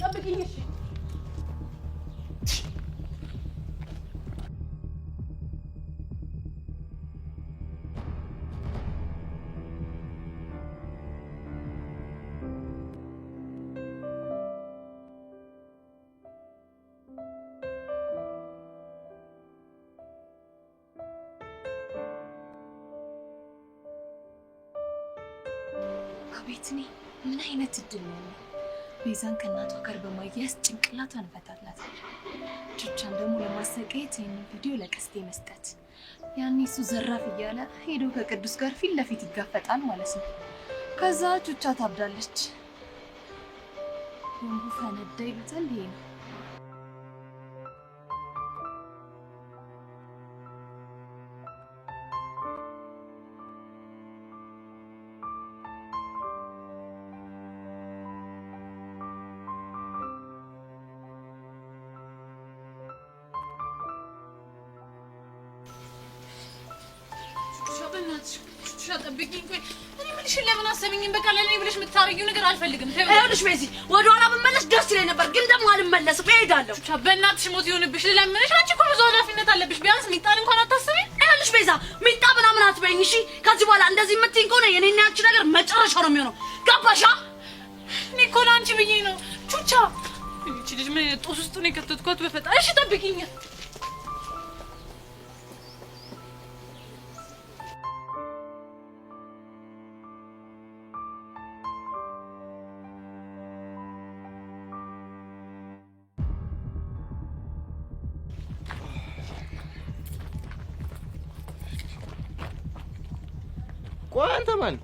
ጠብቂኝ እሺ። ቤትኔ ምን አይነት እድል ነው? ቤዛን ከእናቷ ጋር በማያያዝ ጭንቅላቷን ፈታላት። ቹቻን ደግሞ ለማሰቃየት ይህንን ቪዲዮ ለቀስቴ መስጠት። ያኔ እሱ ዘራፍ እያለ ሄዶ ከቅዱስ ጋር ፊት ለፊት ይጋፈጣል ማለት ነው። ከዛ ቹቻ ታብዳለች። ቦምቡ ፈነዳ ይሉታል። ይሄ ነው። ጠብቂኝ። ቆይ እኔ ምንሽ ለምን አሰብኝም? በቃ ለኔ ብለሽ የምታረጊው ነገር አልፈልግም። ይኸውልሽ ቤዚ ወደ ኋላ ብመለስ ደስ ይለኝ ነበር፣ ግን ደግሞ አልመለስም፣ እሄዳለሁ። በእናትሽ ሞት ይሆንብሽ ልለምንሽ። አንቺ እኮ ብዙ ኃላፊነት አለብሽ። ቢያንስ ሚጣን እንኳን አታስቢ። ይኸውልሽ ቤዛ ሚጣ ምናምን አትበይኝ እሺ። ከዚህ በኋላ እንደዚህ የምትይኝ ከሆነ የኔና ያንቺ ነገር መጨረሻ ነው የሚሆነው። ገባሻ? እኔ እኮ ለአንቺ ብዬ ነው ቹቻ። እቺ ልጅ ምን ጦስ ውስጥ ነው የከተትኳት? በፈጣሪ እሺ ጠብቂኝ። ቆይ አንተ ማን